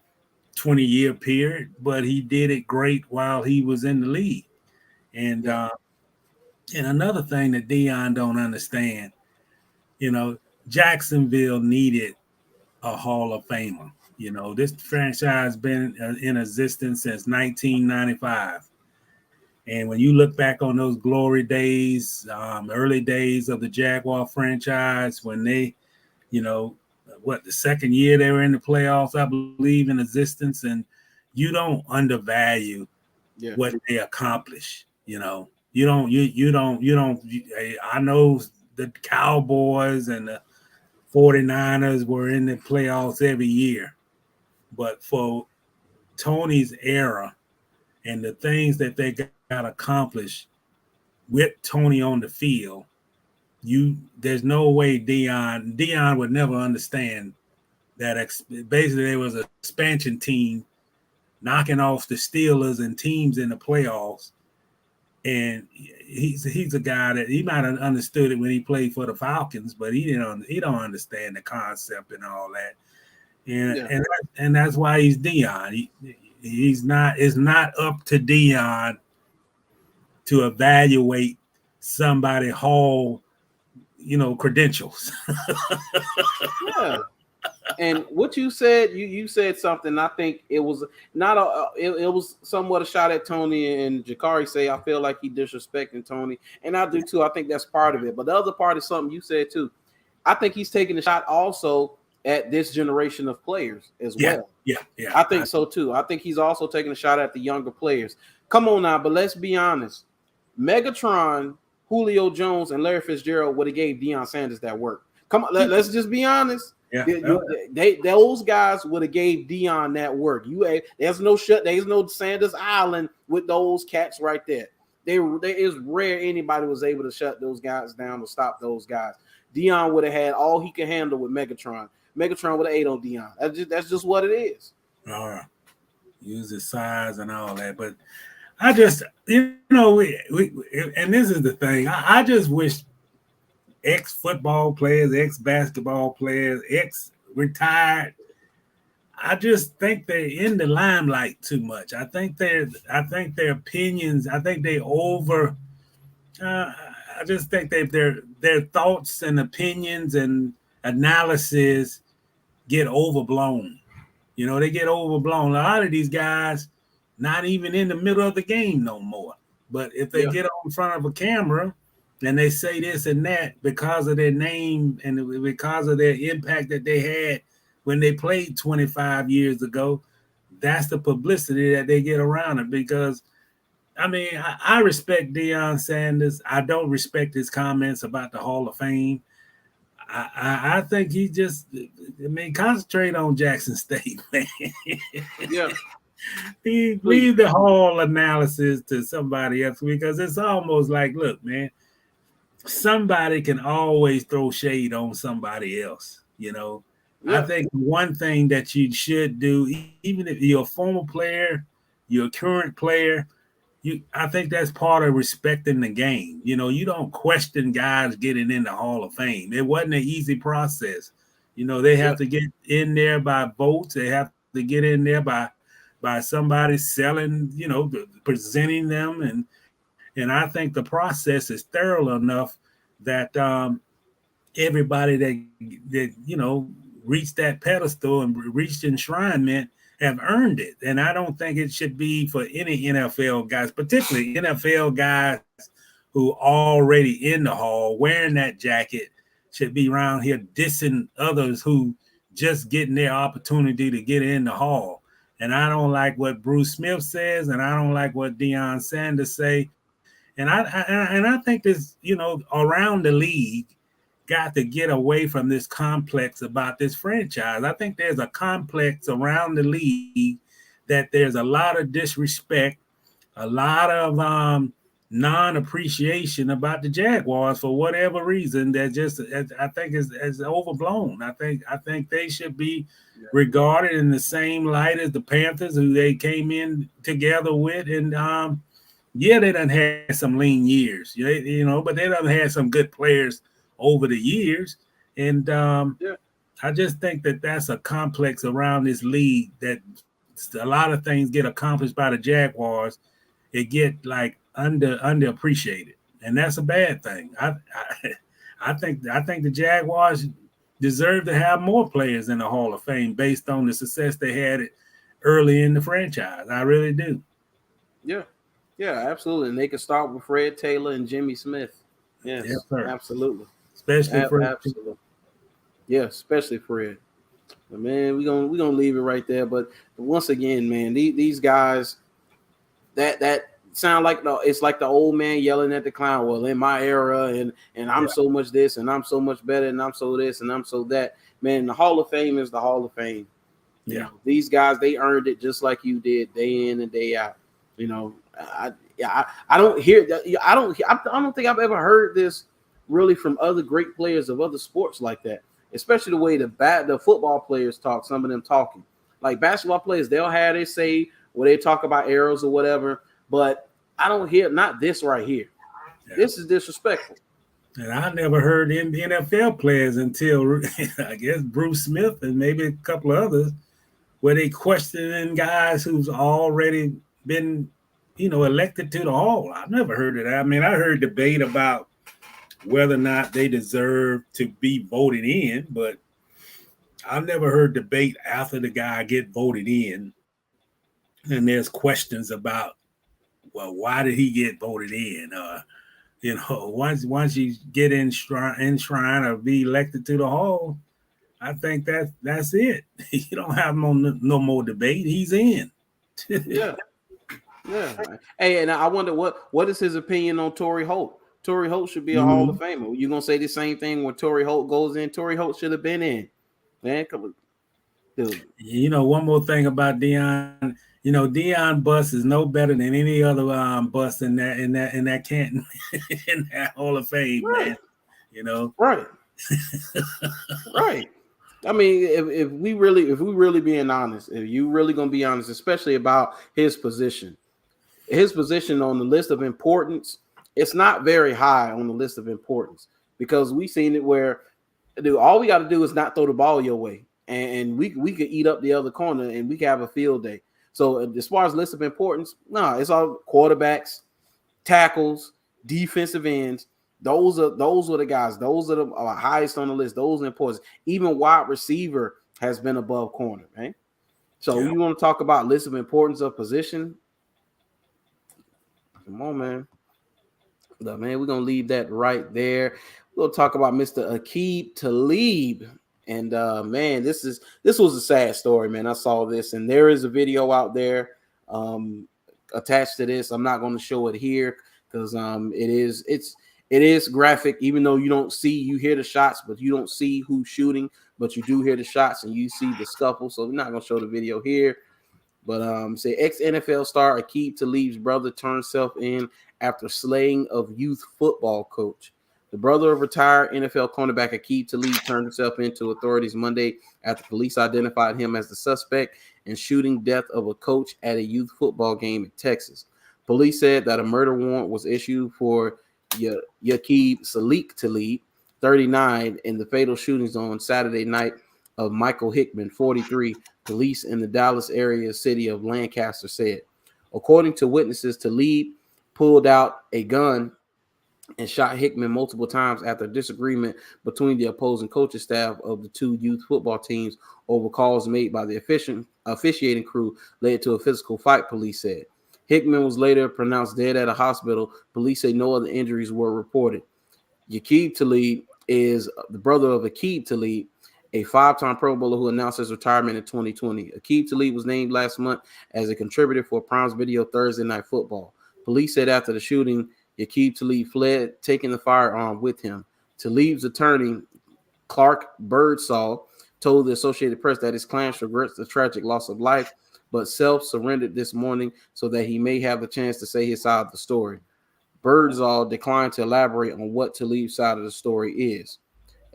20-year period, but he did it great while he was in the league. And another thing that Deion don't understand, Jacksonville needed a Hall of Famer. This franchise been in existence since 1995. And when you look back on those glory days, early days of the Jaguar franchise, when they, the second year they were in the playoffs, I believe, in existence, and you don't undervalue what they accomplish. I know the Cowboys and the 49ers were in the playoffs every year. But for Tony's era and the things that they got accomplished with Tony on the field, there's no way Deion would never understand that. Basically, there was an expansion team knocking off the Steelers and teams in the playoffs. And he's a guy that he might have understood it when he played for the Falcons, but he don't understand the concept and all that. And that's why he's Deion. It's not up to Deion to evaluate somebody Hall, credentials. Yeah. And what you said, you said something. I think it was not it was somewhat a shot at Tony, and Jakari say I feel like he disrespecting Tony, and I do too. I think that's part of it. But the other part is something you said too. I think he's taking a shot also at this generation of players as well. Yeah. I think so too. I think he's also taking a shot at the younger players. Come on now, but let's be honest. Megatron, Julio Jones, and Larry Fitzgerald would have gave Deion Sanders that work. Come on, let's just be honest. Yeah, those guys would have gave Deion that work. There's no Sanders Island with those cats right there. There is rare anybody was able to shut those guys down or stop those guys. Deion would have had all he could handle with Megatron. Megatron would have ate on Deion. That's just what it is. All right. Use his size and all that, but I just, and this is the thing. I just wish ex-football players, ex-basketball players, ex-retired. I just think they're in the limelight too much. I think their opinions. I think they over. I just think their thoughts and opinions and analysis get overblown. They get overblown. A lot of these guys not even in the middle of the game no more. But if they get on front of a camera and they say this and that because of their name and because of their impact that they had when they played 25 years ago, that's the publicity that they get around it. Because, I respect Deion Sanders. I don't respect his comments about the Hall of Fame. I think he just, concentrate on Jackson State, man. Yeah. Leave the whole analysis to somebody else, because it's almost like, look, man, somebody can always throw shade on somebody else, I think one thing that you should do, even if you're a former player, you're a current player, I think that's part of respecting the game. You don't question guys getting in the Hall of Fame. It wasn't an easy process. They have to get in there by votes. They have to get in there by somebody selling, presenting them. And I think the process is thorough enough that everybody that reached that pedestal and reached enshrinement have earned it. And I don't think it should be for any NFL guys, particularly NFL guys who already in the hall wearing that jacket, should be around here dissing others who just getting their opportunity to get in the hall. And I don't like what Bruce Smith says, and I don't like what Deion Sanders say. And I think this, around the league, got to get away from this complex about this franchise. I think there's a complex around the league that there's a lot of disrespect, a lot of non-appreciation about the Jaguars for whatever reason. That just, I think, is overblown. I think they should be regarded in the same light as the Panthers, who they came in together with. And they done had some lean years, but they done had some good players over the years. And I just think that that's a complex around this league, that a lot of things get accomplished by the Jaguars. It get like underappreciated, and that's a bad thing. I think the Jaguars deserve to have more players in the Hall of Fame based on the success they had early in the franchise. I really do. Yeah, absolutely. And they could start with Fred Taylor and Jimmy Smith. Yes, absolutely. Especially Fred. Absolutely. Yeah, especially Fred. But man, we're gonna leave it right there. But once again, man, these guys, that sound like it's like the old man yelling at the clown. Well, in my era, and I'm so much this, and I'm so much better, and I'm so this, and I'm so that. Man, the Hall of Fame is the Hall of Fame. These guys, they earned it just like you did, day in and day out. I don't hear that. I don't think I've ever heard this really from other great players of other sports like that, especially the way the football players talk. Some of them talking like basketball players, they'll have their say where they talk about arrows or whatever, but I don't hear not this right here. This is disrespectful. And I never heard the NFL players until I guess Bruce Smith and maybe a couple of others, where they questioning guys who's already been elected to the hall. I've never heard of that. I heard debate about whether or not they deserve to be voted in, but I've never heard debate after the guy get voted in, and there's questions about, well, why did he get voted in? Once you get enshrined or be elected to the hall, I think that's it. You don't have no more debate. He's in. Yeah. Hey, and I wonder what is his opinion on Torrey Holt? Torrey Holt should be a Hall of Famer. You're gonna say the same thing when Torrey Holt goes in. Torrey Holt should have been in. Man, come on. Dude. One more thing about Deion. Deion bus is no better than any other bus in that Canton in that Hall of Fame, right. Man. Right. Right. If we really being honest, if you really gonna be honest, especially about his position, his position on the list of importance, it's not very high on the list of importance because we've seen it where, dude, all we got to do is not throw the ball your way, and we could eat up the other corner and we could have a field day. So as far as list of importance, no, it's all quarterbacks, tackles, defensive ends. Those are the guys. Those are the highest on the list. Those are important. Even wide receiver has been above corner, right? So you want to talk about list of importance of position? Come on, man. Look, man, we're gonna leave that right there. We'll talk about Mr. Aqib Talib. And man, this was a sad story, man. I saw this, and there is a video out there attached to this. I'm not going to show it here because it is graphic, even though you hear the shots, but you don't see who's shooting, but you do hear the shots and you see the scuffle. So we're not going to show the video here. But say ex-NFL star Aqib Talib's brother turned self in after slaying of youth football coach. The brother of retired NFL cornerback Aqib Talib turned himself in to authorities Monday after police identified him as the suspect in shooting death of a coach at a youth football game in Texas. Police said that a murder warrant was issued for Aqib Salik Talib, 39, in the fatal shootings on Saturday night of Michael Hickman, 43, police in the Dallas area city of Lancaster said. According to witnesses, Talib pulled out a gun and shot Hickman multiple times after a disagreement between the opposing coaching staff of the two youth football teams over calls made by the officiating crew led to a physical fight, police said. Hickman was later pronounced dead at a hospital. Police say no other injuries were reported. Aqib Talib is the brother of Aqib Talib, a five-time Pro Bowler who announced his retirement in 2020. Aqib Talib was named last month as a contributor for Prime's Video Thursday Night Football. Police said after the shooting, Aqib Talib fled, taking the firearm with him. Talib's attorney, Clark Birdsall, told the Associated Press that his client regrets the tragic loss of life, but self-surrendered this morning so that he may have the chance to say his side of the story. Birdsall declined to elaborate on what Talib's side of the story is.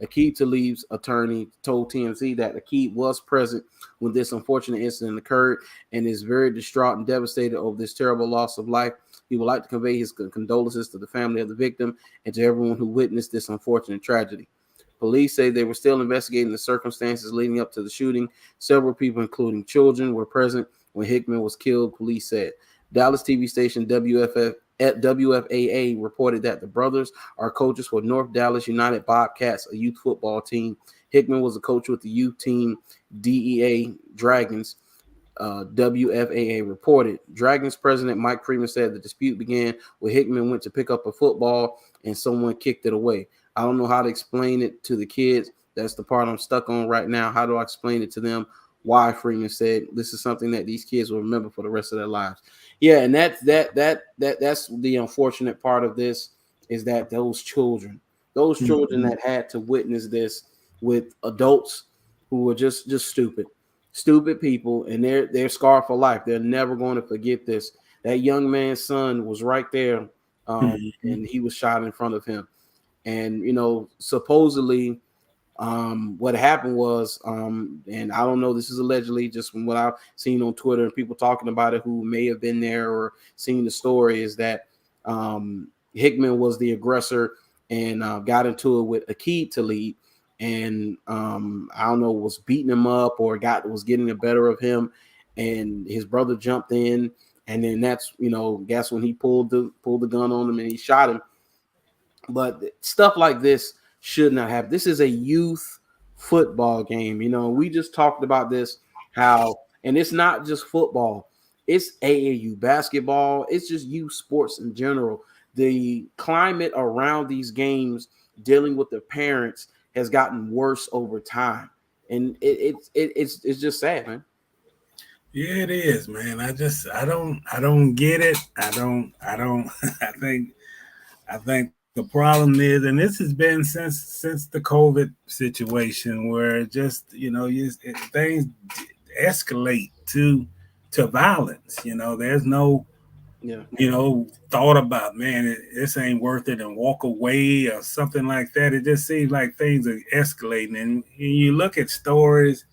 Aqib Talib's attorney told TMZ that Aqib was present when this unfortunate incident occurred and is very distraught and devastated over this terrible loss of life. He would like to convey his condolences to the family of the victim and to everyone who witnessed this unfortunate tragedy. Police say they were still investigating the circumstances leading up to the shooting. Several people, including children, were present when Hickman was killed, police said. Dallas TV station WFAA reported that the brothers are coaches for North Dallas United Bobcats, a youth football team. Hickman was a coach with the youth team DEA Dragons. WFAA reported. Dragons president Mike Freeman said the dispute began when Hickman went to pick up a football and someone kicked it away. I don't know how to explain it to the kids. That's the part I'm stuck on right now. How do I explain it to them? Why, Freeman said, this is something that these kids will remember for the rest of their lives. Yeah, and that's the unfortunate part of this is that those children that had to witness this with adults who were just stupid people, and they're scarred for life. They're never going to forget this. That young man's son was right there, and he was shot in front of him. And supposedly, what happened was, and I don't know, this is allegedly just from what I've seen on Twitter and people talking about it who may have been there or seen the story, is that Hickman was the aggressor and got into it with Aqib Talib. And I don't know, was beating him up or was getting the better of him, and his brother jumped in, and then that's when he pulled the gun on him and he shot him. But stuff like this should not happen. This is a youth football game. We just talked about this, and it's not just football, it's AAU basketball, it's just youth sports in general. The climate around these games, dealing with the parents, has gotten worse over time, and it's just sad, man. Yeah, it is, man. I don't get it. I think the problem is, and this has been since the COVID situation, where just things escalate to violence. There's no thought about, man, this ain't worth it, and walk away or something like that. It just seems like things are escalating. And you look at stories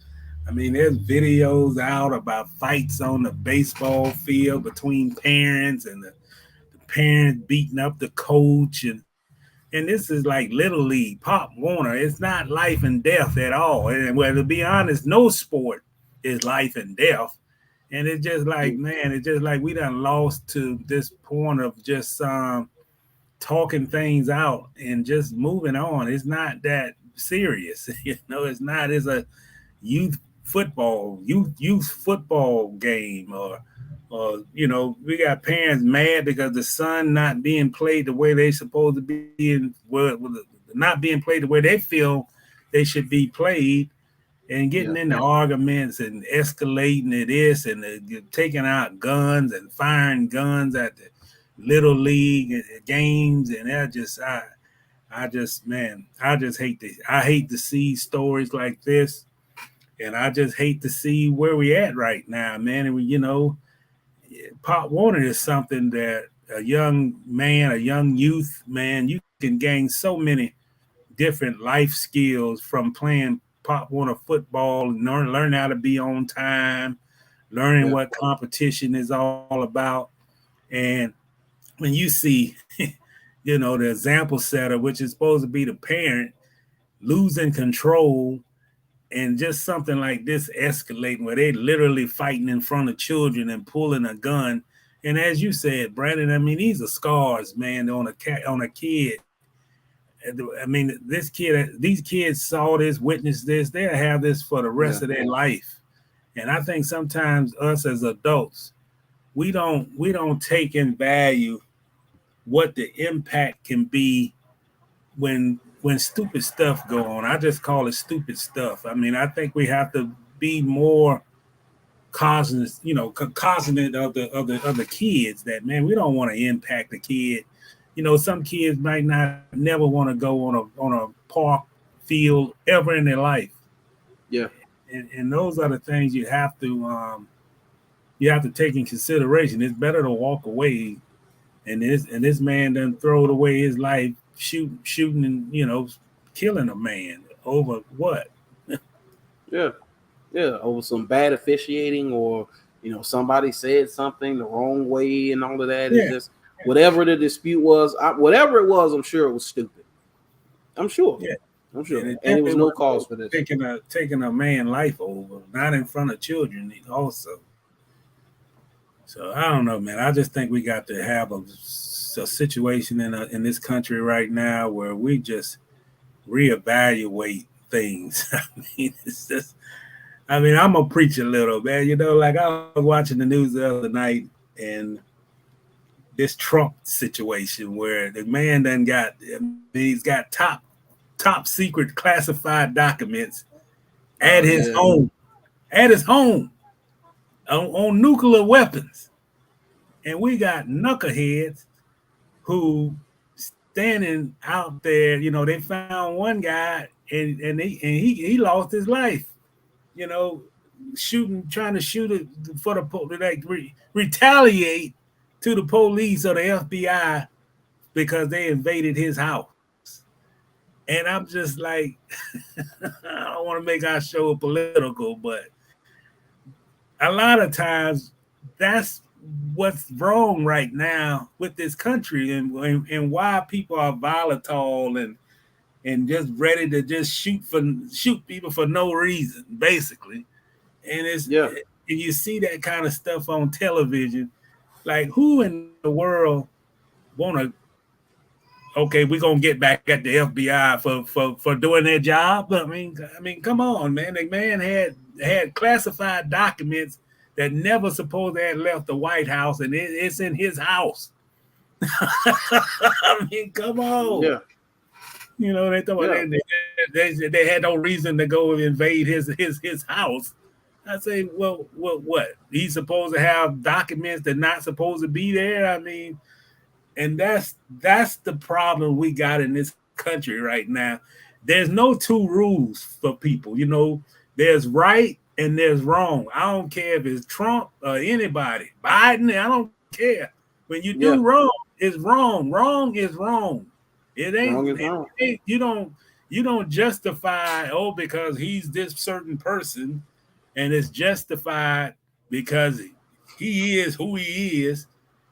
I mean, there's videos out about fights on the baseball field between parents and the parents beating up the coach. And this is like Little League, Pop Warner. It's not life and death at all. And well, to be honest, no sport is life and death. And it's just like, man, it's just like we done lost to this point of just talking things out and just moving on. It's not that serious. It's not. It's a youth football game, or we got parents mad because the son not being played the way they supposed to be, and not being played the way they feel they should be played, and getting into arguments and escalating to this and taking out guns and firing guns at the Little League games. And I hate to see stories like this. And I just hate to see where we at right now, man. And Pop Warner is something that a young youth, man, you can gain so many different life skills from playing Pop Warner football, and learn how to be on time, learning what competition is all about. And when you see, the example setter, which is supposed to be the parent, losing control, and just something like this escalating where they literally fighting in front of children and pulling a gun. And as you said, Brandon, I mean, these are scars, man, on a kid. I mean, these kids saw this, witnessed this. They'll have this for the rest of their life. And I think sometimes us as adults, we don't take in value what the impact can be when stupid stuff go on. I just call it stupid stuff. I mean, I think we have to be more cognizant of the kids, that, man, we don't want to impact the kid. Some kids might never want to go on a park field ever in their life. Yeah. And those are the things you have to take in consideration. It's better to walk away. And this man done throw away his life shooting and killing a man over what? Over some bad officiating, or somebody said something the wrong way and all of that. It's just whatever the dispute was, whatever it was, I'm sure it was stupid. I'm sure. And it was no cause for this. Taking a man life over, not in front of children also. So I don't know, man. I just think we got to have a situation in this country right now where we just reevaluate things. I mean, it's just. I mean, I'm gonna preach a little, man. Like I was watching the news the other night, and this Trump situation where the man he's got top secret classified documents at his home on nuclear weapons. And we got knuckleheads who standing out there. They found one guy and he lost his life. Trying to shoot it for the retaliate to the police or the FBI because they invaded his house. And I'm just like, I don't want to make our show political, but a lot of times that's what's wrong right now with this country, and why people are volatile and just ready to just shoot people for no reason, basically. And and you see that kind of stuff on television. Like, who in the world want to? Okay, we're gonna get back at the FBI for doing their job. I mean, come on, man. The man had classified documents that never supposed to have left the White House, and it's in his house. I mean, come on. Yeah. They thought they had no reason to go invade his house. I say, well, what? He's supposed to have documents that not supposed to be there. I mean, and that's the problem we got in this country right now. There's no two rules for people. There's right and there's wrong. I don't care if it's Trump or anybody, Biden. I don't care. When you do wrong, it's wrong. Wrong is wrong. It ain't. You don't justify, because he's this certain person. and it's justified because he is who he is,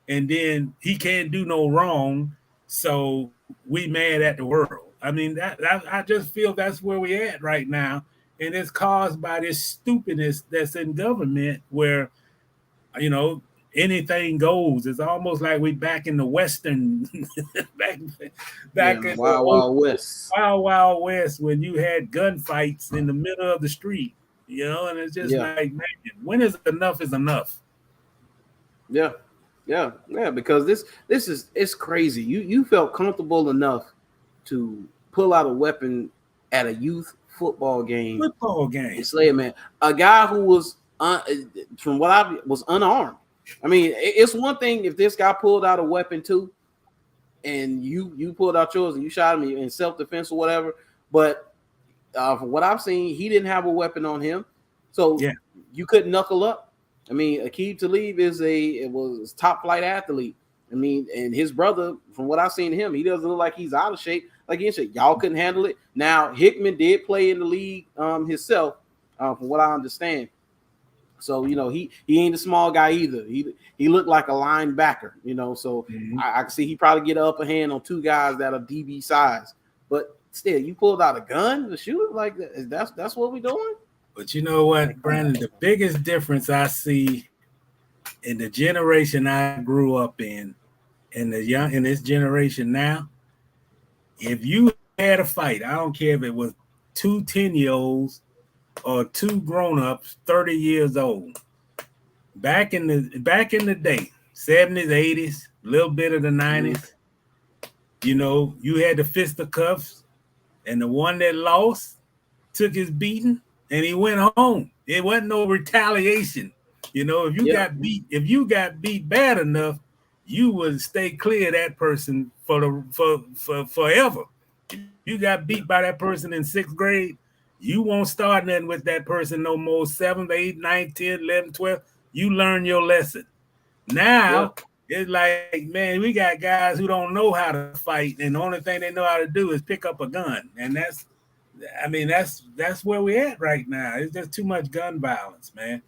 and then he can't do no wrong. So we mad at the world. I mean, that I just feel that's where we at right now, and it's caused by this stupidness that's in government, where anything goes. It's almost like we back in the Western, back in the Wild Wild West. Wild West, when you had gunfights in the middle of the street, and it's just like, man, when is enough is enough? Yeah. Because this is it's crazy. You felt comfortable enough to pull out a weapon at a youth football game. And slay a man, a guy who was from what I was unarmed. I mean, it's one thing if this guy pulled out a weapon too, and you pulled out yours and you shot him in self-defense or whatever. But from what I've seen, he didn't have a weapon on him, so you couldn't knuckle up. I mean, Aqib Talib was top flight athlete. I mean, and his brother, from what I've seen him, he doesn't look like he's out of shape. Like you said, y'all couldn't handle it. Now Hickman did play in the league himself, from what I understand. So he ain't a small guy either. He looked like a linebacker. So I can see he probably get an upper hand on two guys that are DB size. But still, you pulled out a gun to shoot like that. That's what we doing. But you know what, Brandon? The biggest difference I see in the generation I grew up in this generation now, if you had a fight, I don't care if it was 2 10-year-olds or 2 grown-ups, 30 years old. Back in the day, 70s, 80s, a little bit of the 90s, you had the fisticuffs, and the one that lost took his beating and he went home. It wasn't no retaliation. If you got beat bad enough, you would stay clear of that person for forever. If you got beat by that person in 6th grade, you won't start nothing with that person no more. 7th, 8th, 9th, 10th, 11th, 12th. You learn your lesson. Now it's like, man, we got guys who don't know how to fight, and the only thing they know how to do is pick up a gun. And that's where we're at right now. It's just too much gun violence, man.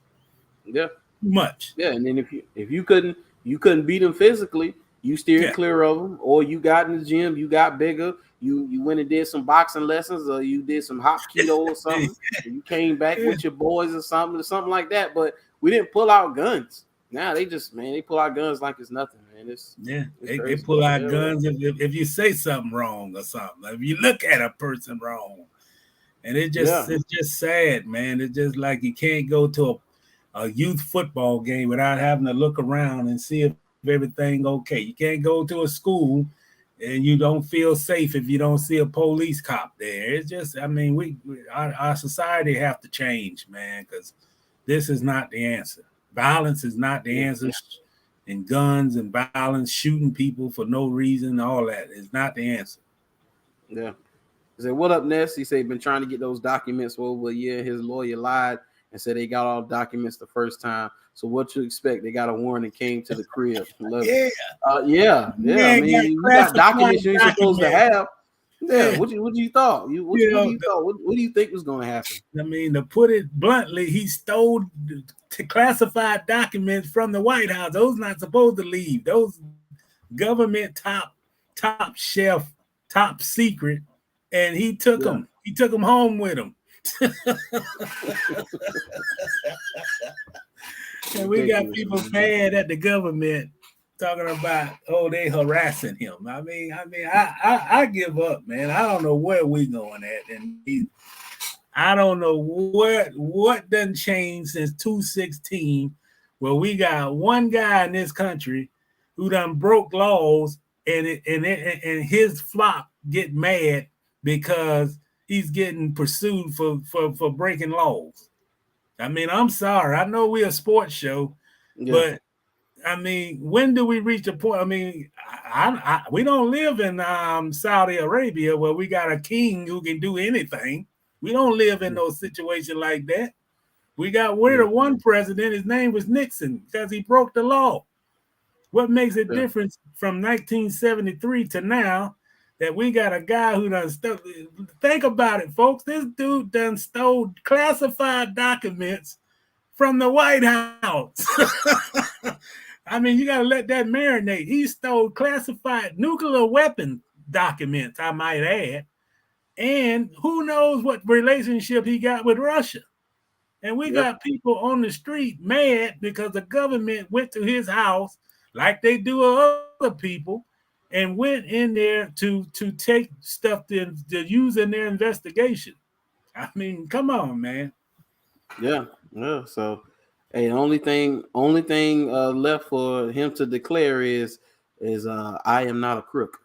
Yeah. Too much. Yeah, and then if you couldn't beat them physically, you steered clear of them, or you got in the gym, you got bigger, you went and did some boxing lessons, or you did some hot keto or something, and you came back with your boys or something like that. But we didn't pull out guns. Now they pull out guns like it's nothing, man. They pull out guns if you say something wrong or something. If you look at a person wrong. And it's just sad, man. It's just like you can't go to a youth football game without having to look around and see if everything okay. You can't go to a school and you don't feel safe if you don't see a police cop there. It's just, I mean, our society have to change, man, because this is not the answer. Violence is not the answer. And guns and violence, shooting people for no reason, all that is not the answer. Yeah. He said, "What up, Ness?" He said, "Been trying to get those documents for over a year. His lawyer lied and said they got all the documents the first time. So what you expect? They got a warrant and came to the crib." Yeah. I mean, you got documents you ain't supposed to have. Yeah. What you thought? What do you think was going to happen? I mean, to put it bluntly, he stole classified documents from the White House. Those not supposed to leave. Those government top shelf, top secret. And he took them. He took them home with him. And we got people mad at the government talking about, they harassing him. I mean, I give up, man. I don't know where we going at, and I don't know what done changed since 2016, where we got one guy in this country who done broke laws, and his flock get mad because he's getting pursued for breaking laws. I mean, I'm sorry. I know we're a sports show, but I mean, when do we reach a point? I mean, we don't live in Saudi Arabia where we got a king who can do anything. We don't live in no situation like that. We're the one president. His name was Nixon because he broke the law. What makes it different from 1973 to now? that we got a guy who done stole. Think about it, folks. This dude done stole classified documents from the White House. I mean, you got to let that marinate. He stole classified nuclear weapon documents, I might add. And who knows what relationship he got with Russia. And we got people on the street mad because the government went to his house like they do other people and went in there to take stuff to use in their investigation. I mean, come on, man. Yeah. So, hey, the only thing left for him to declare is I am not a crook.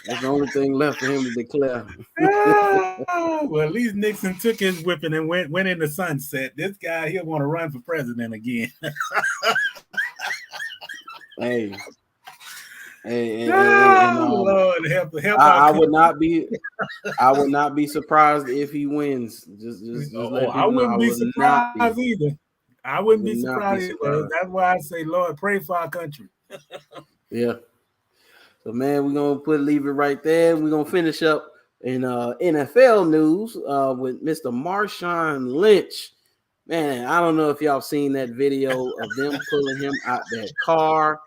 That's the only thing left for him to declare. Well, at least Nixon took his whipping and went in the sunset. This guy, he'll want to run for president again. Hey, Lord, help I would not be surprised if he wins. Just I wouldn't be surprised either. I wouldn't be surprised either. That's why I say, Lord, pray for our country. Yeah. So, man, we're gonna leave it right there. We're gonna finish up in NFL news with Mr. Marshawn Lynch. Man, I don't know if y'all seen that video of them pulling him out that car.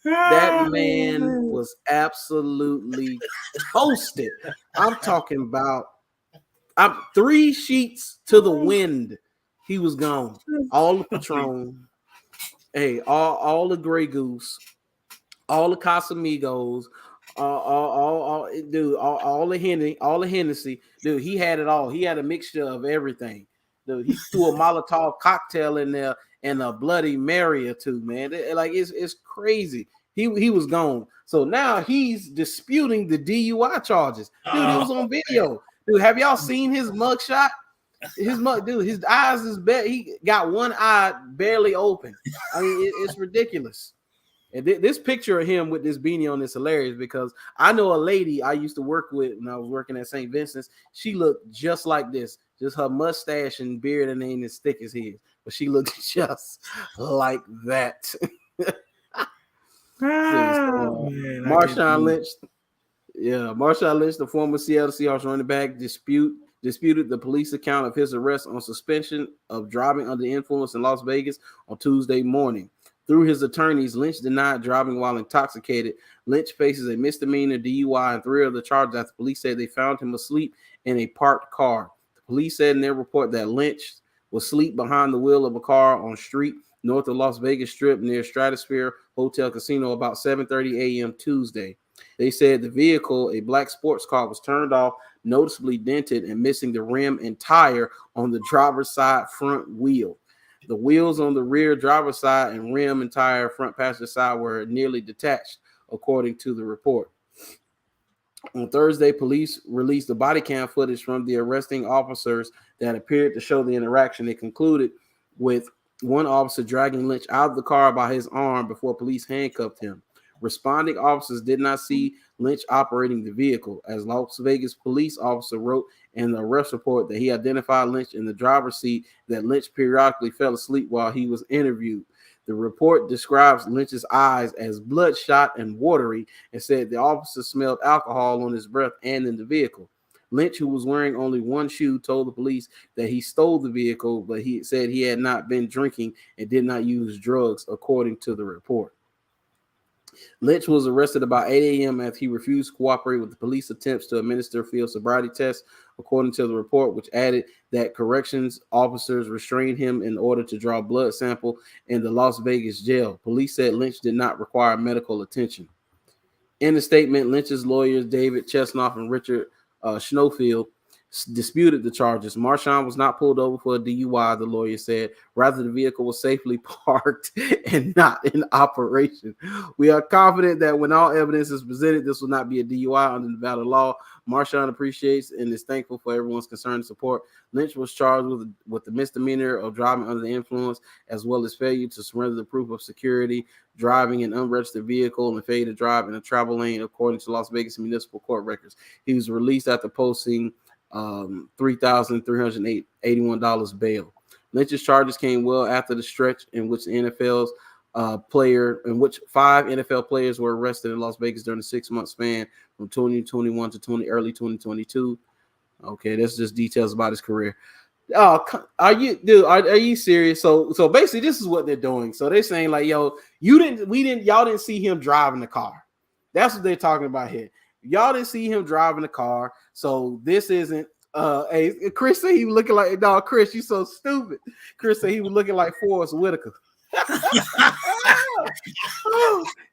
That man was absolutely toasted. I'm talking about 3 sheets to the wind. He was gone. All the Patron, hey, all the Grey Goose, all the Casamigos, all the Hennessy. Dude, he had it all. He had a mixture of everything. Dude, he threw a Molotov cocktail in there and a Bloody Mary or two, man. It's crazy. He was gone. So now he's disputing the DUI charges. Dude, he was on video. Dude, have y'all seen his mugshot? His eyes is he got one eye barely open. I mean, it's ridiculous. And this picture of him with this beanie on is hilarious because I know a lady I used to work with when I was working at St. Vincent's. She looked just like this, just her mustache and beard and ain't as thick as his, but she looked just like that. Marshawn Lynch, the former Seattle Seahawks running back, disputed the police account of his arrest on suspension of driving under the influence in Las Vegas on Tuesday morning. Through his attorneys, Lynch denied driving while intoxicated. Lynch faces a misdemeanor DUI and 3 other charges after police said they found him asleep in a parked car. The police said in their report that Lynch was asleep behind the wheel of a car on street north of Las Vegas Strip near Stratosphere Hotel Casino about 7:30 a.m. Tuesday. They said the vehicle, a black sports car, was turned off, noticeably dented and missing the rim and tire on the driver's side front wheel. The wheels on the rear driver's side and rim and tire front passenger side were nearly detached, according to the report. On Thursday, police released the body cam footage from the arresting officers that appeared to show the interaction. They concluded with one officer dragging Lynch out of the car by his arm before police handcuffed him. Responding officers did not see Lynch operating the vehicle, as Las Vegas police officer wrote in the arrest report that he identified Lynch in the driver's seat, that Lynch periodically fell asleep while he was interviewed. The report describes Lynch's eyes as bloodshot and watery and said the officer smelled alcohol on his breath and in the vehicle. Lynch, who was wearing only one shoe, told the police that he stole the vehicle, but he said he had not been drinking and did not use drugs, according to the report. Lynch was arrested about 8 a.m. after he refused to cooperate with the police attempts to administer field sobriety tests, according to the report, which added that corrections officers restrained him in order to draw a blood sample in the Las Vegas jail. Police said Lynch did not require medical attention. In a statement, Lynch's lawyers, David Chesnoff and Richard Schofield, disputed the charges. Marshawn was not pulled over for a DUI, the lawyer said. Rather, the vehicle was safely parked and not in operation. We are confident that when all evidence is presented, this will not be a DUI under Nevada law. Marshawn appreciates and is thankful for everyone's concern and support. Lynch was charged with the misdemeanor of driving under the influence, as well as failure to surrender the proof of security, driving an unregistered vehicle, and failure to drive in a travel lane, according to Las Vegas Municipal Court records. He was released after posting $3,381 bail. Lynch's charges came well after the stretch in which the NFL's player in which 5 NFL players were arrested in Las Vegas during the 6-month span from 2021 to early 2022. Okay, that's just details about his career. Oh, are you serious? So basically, this is what they're doing. So they're saying like, yo, y'all didn't see him driving the car. That's what they're talking about here. Y'all didn't see him driving the car. So this isn't. Hey, Chris said he was looking like dog. Chris, you so stupid. Chris said he was looking like Forrest Whitaker.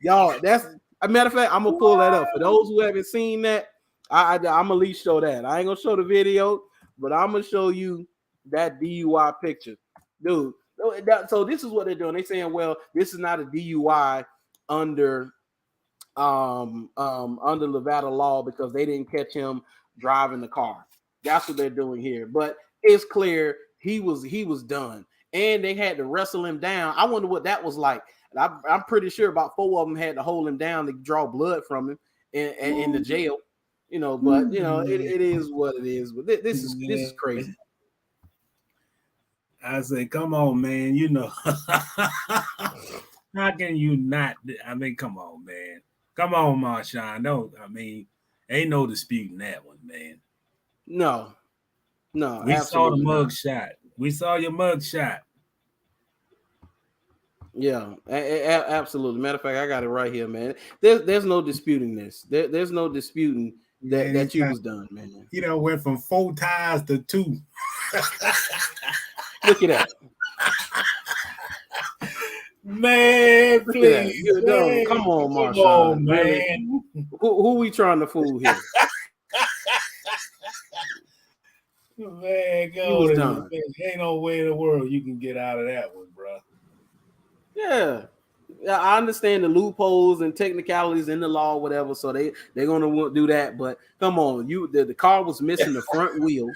Y'all, that's a matter of fact. I'm gonna pull that up for those who haven't seen that. I'm gonna at least show that. I ain't gonna show the video, but I'm gonna show you that DUI picture, dude. So this is what they're doing. They're saying, well, this is not a DUI under Nevada law because they didn't catch him driving the car. That's what they're doing here. But it's clear he was done, and they had to wrestle him down. I wonder what that was like. I'm pretty sure about 4 of them had to hold him down to draw blood from him in the jail. You know, but you know, it is what it is. But this is crazy. I say, come on, man. You know, how can you not? I mean, come on, man. Come on, Marshawn. No, I mean, ain't no disputing that one, man. No. We saw the mug shot. We saw your mug shot. Yeah, absolutely. Matter of fact, I got it right here, man. There's no disputing this. There's no disputing that you was done, man. You know, went from 4 ties to 2. Look at that. Man, please. Man. Come on, Marshawn. Man. Who we trying to fool here? Man, go on. Ain't no way in the world you can get out of that one, bro. Yeah, I understand the loopholes and technicalities in the law, whatever. So they're gonna do that. But come on, the car was missing the front wheel,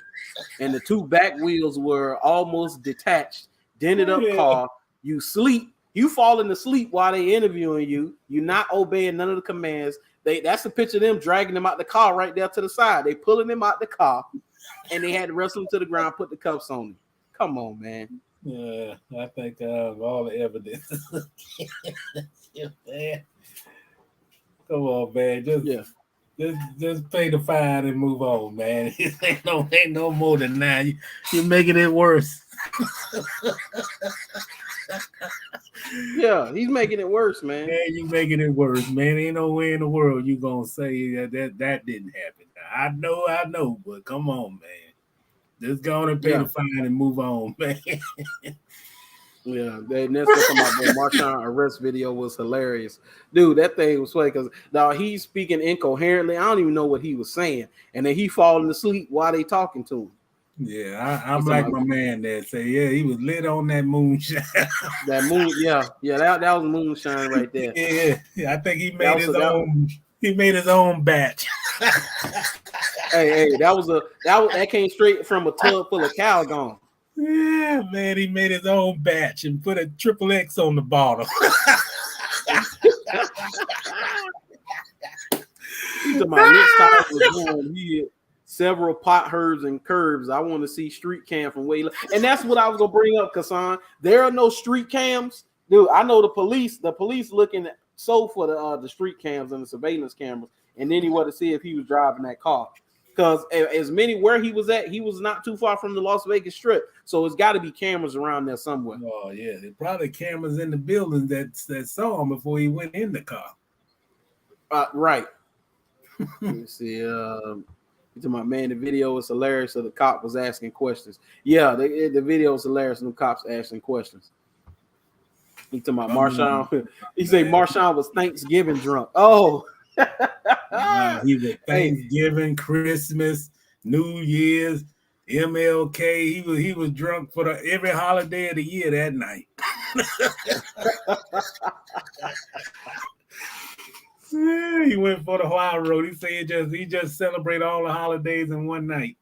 and the 2 back wheels were almost detached. Dented up car. You sleep. You falling asleep while they interviewing you. You're not obeying none of the commands. That's a picture of them dragging him out the car right there to the side. They pulling him out the car, and they had to wrestle him to the ground, put the cuffs on him. Come on, man. Yeah, I think all the evidence. Yeah, man. Come on, man. Just pay the fine and move on, man. ain't no more than that. You're making it worse. Yeah, he's making it worse, man. Yeah, you making it worse, man. Ain't no way in the world you gonna say that didn't happen. I know, but come on, man. Just go on and pay the fine and move on, man. Yeah, that's what talking about. The Marshawn arrest video was hilarious, dude. That thing was funny because now he's speaking incoherently. I don't even know what he was saying, and then he falling asleep while they talking to him. Yeah, I'm like my man that say, yeah, he was lit on that moonshine. That moon, yeah, that was moonshine right there. Yeah, I think he made his own. He made his own batch. Hey, that came straight from a tub full of Calgon. Yeah, man, he made his own batch and put a XXX on the bottom. He's about next time was going, he had several pot herbs and curbs. I want to see street cam from way, and that's what I was gonna bring up, Kassan. There are no street cams, dude. I know the police looking for the street cams and the surveillance cameras, and then he wanted to see if he was driving that car. Because as many where he was at, he was not too far from the Las Vegas Strip, so it's got to be cameras around there somewhere. Oh yeah, there's probably cameras in the building that saw him before he went in the car. Right. Let me see. To my man, the video was hilarious. So the cop was asking questions. Yeah, the video was hilarious. And the cops asking questions. He talking about Marshawn. He said Marshawn was Thanksgiving drunk. Oh. He was Thanksgiving, Christmas, New Year's, MLK. He was drunk for every holiday of the year that night. He went for the wild road. He said he just celebrated all the holidays in one night.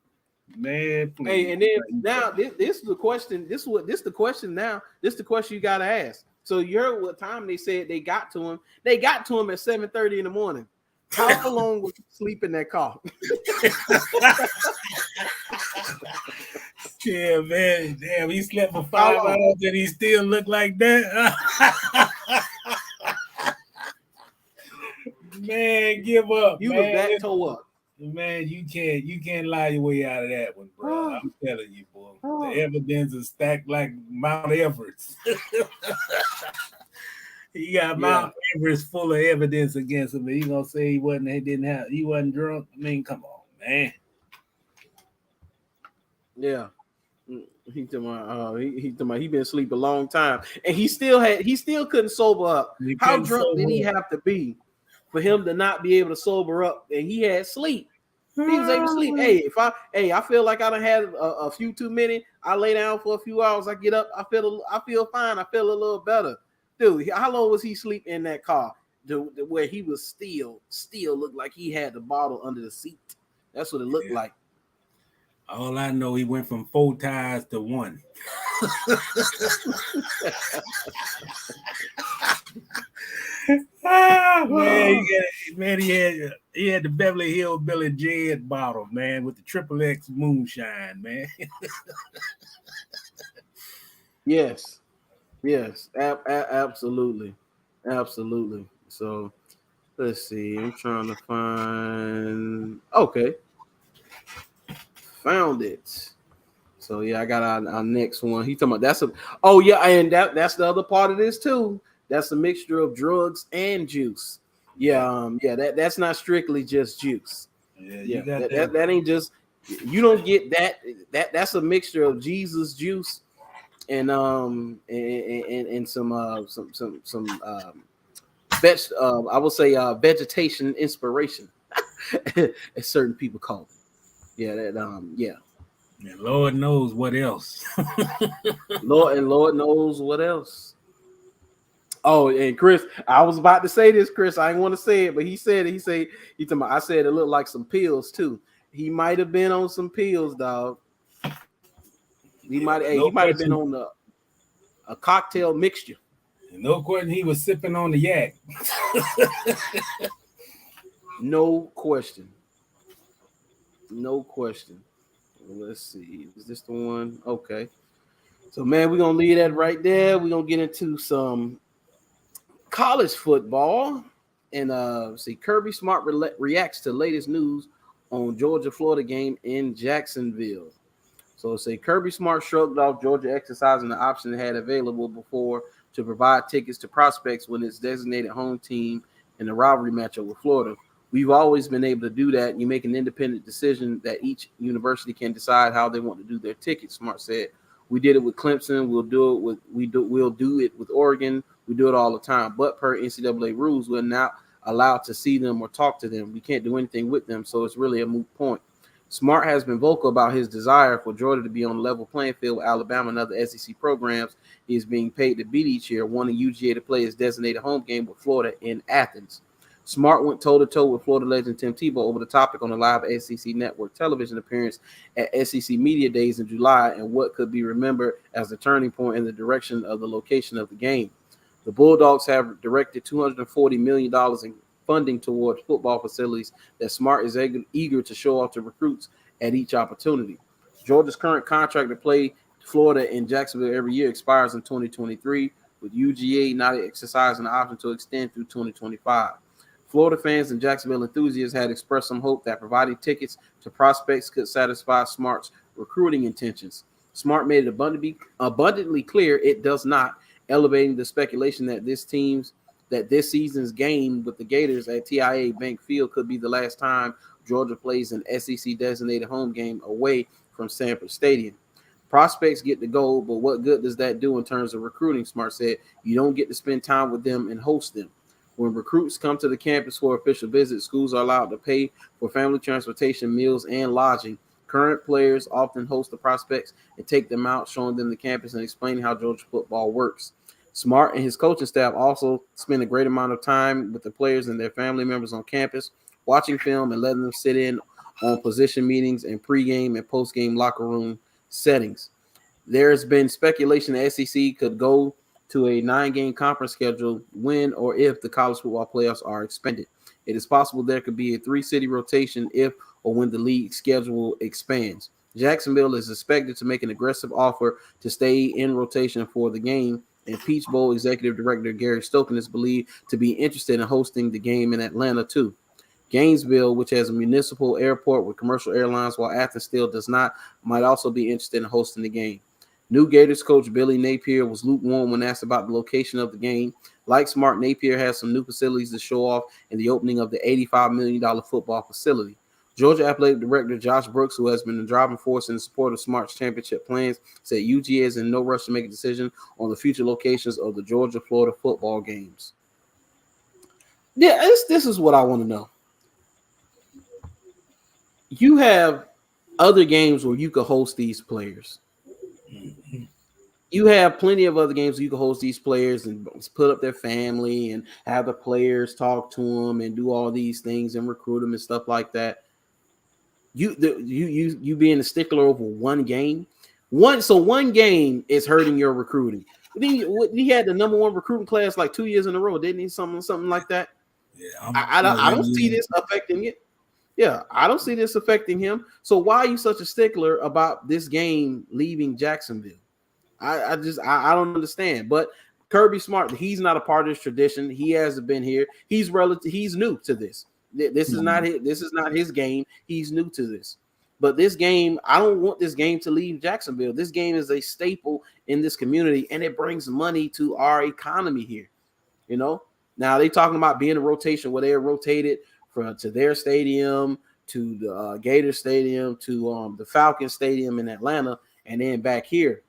Man, please. Hey, and then now this is the question. This is the question now. This is the question you gotta ask. So you heard what time they said they got to him. They got to him at 7:30 in the morning. How long was he sleep in that car? Yeah, man. Damn, he slept for 5 hours and he still looked like that. Man, give up, You man. was that toe up. Man, you can't lie your way out of that one, bro. I'm telling you, boy. The evidence is stacked like Mount Everest. He got Mount Everest full of evidence against him. And he gonna say he wasn't drunk. I mean, come on, man. Yeah. He been asleep a long time, and he still couldn't sober up. How drunk did he have to be for him to not be able to sober up? And he had sleep. He was able to sleep. Hey, I feel like I done had a few too many. I lay down for a few hours. I get up. I feel fine. I feel a little better. Dude, how long was he sleeping in that car? Where he was still looked like he had the bottle under the seat. That's what it looked like. All I know, he went from 4 ties to 1. Man, he had the Beverly Hills Billy Jed bottle, man, with the XXX moonshine, man. Yes, absolutely. So let's see. I'm trying to find. Okay. Found it. So yeah, I got our next one. He talking about and that's the other part of this too. That's a mixture of drugs and juice. That's not strictly just juice. That ain't just, you don't get that's a mixture of Jesus juice and some I would say vegetation inspiration, as certain people call it. And Lord knows what else. Lord knows what else. Oh, and Chris, I was about to say this, Chris. I didn't want to say it, but he said I said it looked like some pills too. He might have been on some pills, dog. He might have been on a cocktail mixture. No question, he was sipping on the yak. No question. Let's see. Is this the one? Okay. So, man, we're going to leave that right there. We're going to get into some college football. And see, Kirby Smart reacts to latest news on Georgia-Florida game in Jacksonville. So, say Kirby Smart shrugged off Georgia exercising the option it had available before to provide tickets to prospects when its designated home team in the rivalry matchup with Florida. We've always been able to do that. You make an independent decision that each university can decide how they want to do their tickets, Smart said. We did it with Clemson. We'll do it with Oregon. We do it all the time. But per NCAA rules, we're not allowed to see them or talk to them. We can't do anything with them, so it's really a moot point. Smart has been vocal about his desire for Georgia to be on a level playing field with Alabama and other SEC programs he is being paid to beat each year, wanting UGA to play his designated home game with Florida in Athens. Smart went toe-to-toe with Florida legend Tim Tebow over the topic on a live SEC network television appearance at SEC Media Days in July and what could be remembered as the turning point in the direction of the location of the game. The Bulldogs have directed $240 million in funding towards football facilities that Smart is eager to show off to recruits at each opportunity. Georgia's current contract to play Florida and Jacksonville every year expires in 2023, with UGA not exercising the option to extend through 2025. Florida fans and Jacksonville enthusiasts had expressed some hope that providing tickets to prospects could satisfy Smart's recruiting intentions. Smart made it abundantly clear it does not, elevating the speculation that this season's game with the Gators at TIAA Bank Field could be the last time Georgia plays an SEC designated home game away from Sanford Stadium. Prospects get to go, but what good does that do in terms of recruiting? Smart said. You don't get to spend time with them and host them. When recruits come to the campus for official visits, schools are allowed to pay for family transportation, meals, and lodging. Current players often host the prospects and take them out, showing them the campus and explaining how Georgia football works. Smart and his coaching staff also spend a great amount of time with the players and their family members on campus, watching film and letting them sit in on position meetings and pregame and postgame locker room settings. There has been speculation the SEC could go to a 9-game conference schedule when or if the college football playoffs are expanded. It is possible there could be a 3-city rotation if or when the league schedule expands. Jacksonville is expected to make an aggressive offer to stay in rotation for the game And Peach Bowl Executive Director Gary Stoken is believed to be interested in hosting the game in Atlanta too. Gainesville, which has a municipal airport with commercial airlines, while Athens still does not, might also be interested in hosting the game. New Gators coach Billy Napier was lukewarm when asked about the location of the game. Like Smart, Napier has some new facilities to show off in the opening of the $85 million football facility. Georgia Athletic Director Josh Brooks, who has been the driving force in support of Smart's championship plans, said UGA is in no rush to make a decision on the future locations of the Georgia-Florida football games. Yeah, this is what I want to know. You have other games where you could host these players. Mm-hmm. You have plenty of other games where you can host these players and put up their family and have the players talk to them and do all these things and recruit them and stuff like that. You being a stickler over one game. One game is hurting your recruiting. He had the number one recruiting class like 2 years in a row, didn't he? Something like that. Yeah, I don't see this affecting it. Yeah, I don't see this affecting him. So why are you such a stickler about this game leaving Jacksonville? I don't understand. But Kirby Smart, he's not a part of this tradition. He hasn't been here. He's new to this. This is not his game. He's new to this. But this game, I don't want this game to leave Jacksonville. This game is a staple in this community, and it brings money to our economy here. You know, now they talking about being a rotation where they're rotated to their stadium, to the Gator Stadium, to the Falcon Stadium in Atlanta, and then back here.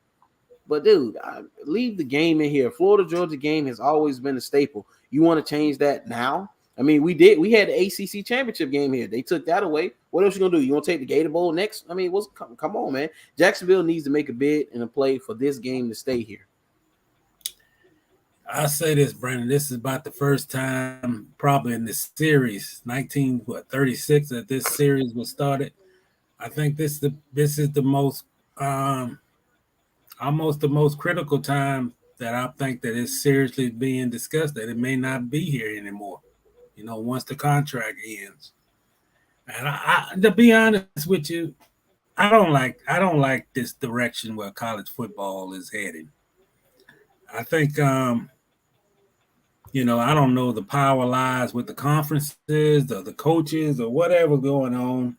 But dude, leave the game in here. Florida Georgia game has always been a staple. You want to change that now? I mean, we had the ACC championship game here. They took that away. What else you gonna do? You want to take the Gator Bowl next? I mean, come on, man. Jacksonville needs to make a bid and a play for this game to stay here. I say this, Brandon. This is about the first time, probably in this series, 1936, that this series was started. I think this is the most, almost the most critical time that I think that is seriously being discussed. That it may not be here anymore. You know, once the contract ends. And I to be honest with you, I don't like this direction where college football is heading. I think. I don't know, the power lies with the conferences, the coaches, or whatever going on.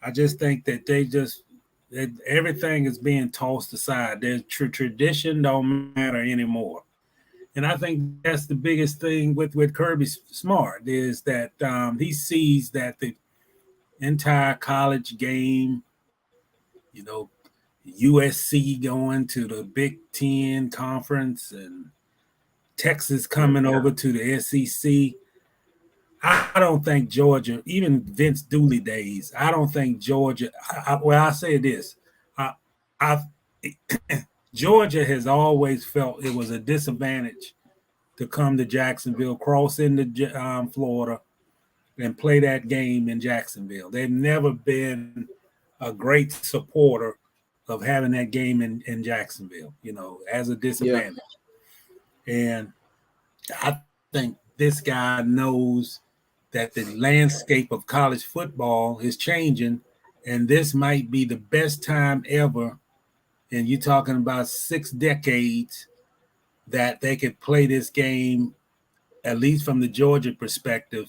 I just think that that everything is being tossed aside. Their tradition don't matter anymore. And I think that's the biggest thing with Kirby Smart is that he sees that the entire college game, USC going to the Big Ten conference and Texas coming over to the SEC. I don't think Georgia, even Vince Dooley days, I don't think Georgia. I say this, Georgia has always felt it was a disadvantage to come to Jacksonville, cross into Florida, and play that game in Jacksonville. They've never been a great supporter of having that game in Jacksonville, as a disadvantage. Yeah. And I think this guy knows that the landscape of college football is changing, and this might be the best time ever. And you're talking about 6 decades that they could play this game, at least from the Georgia perspective.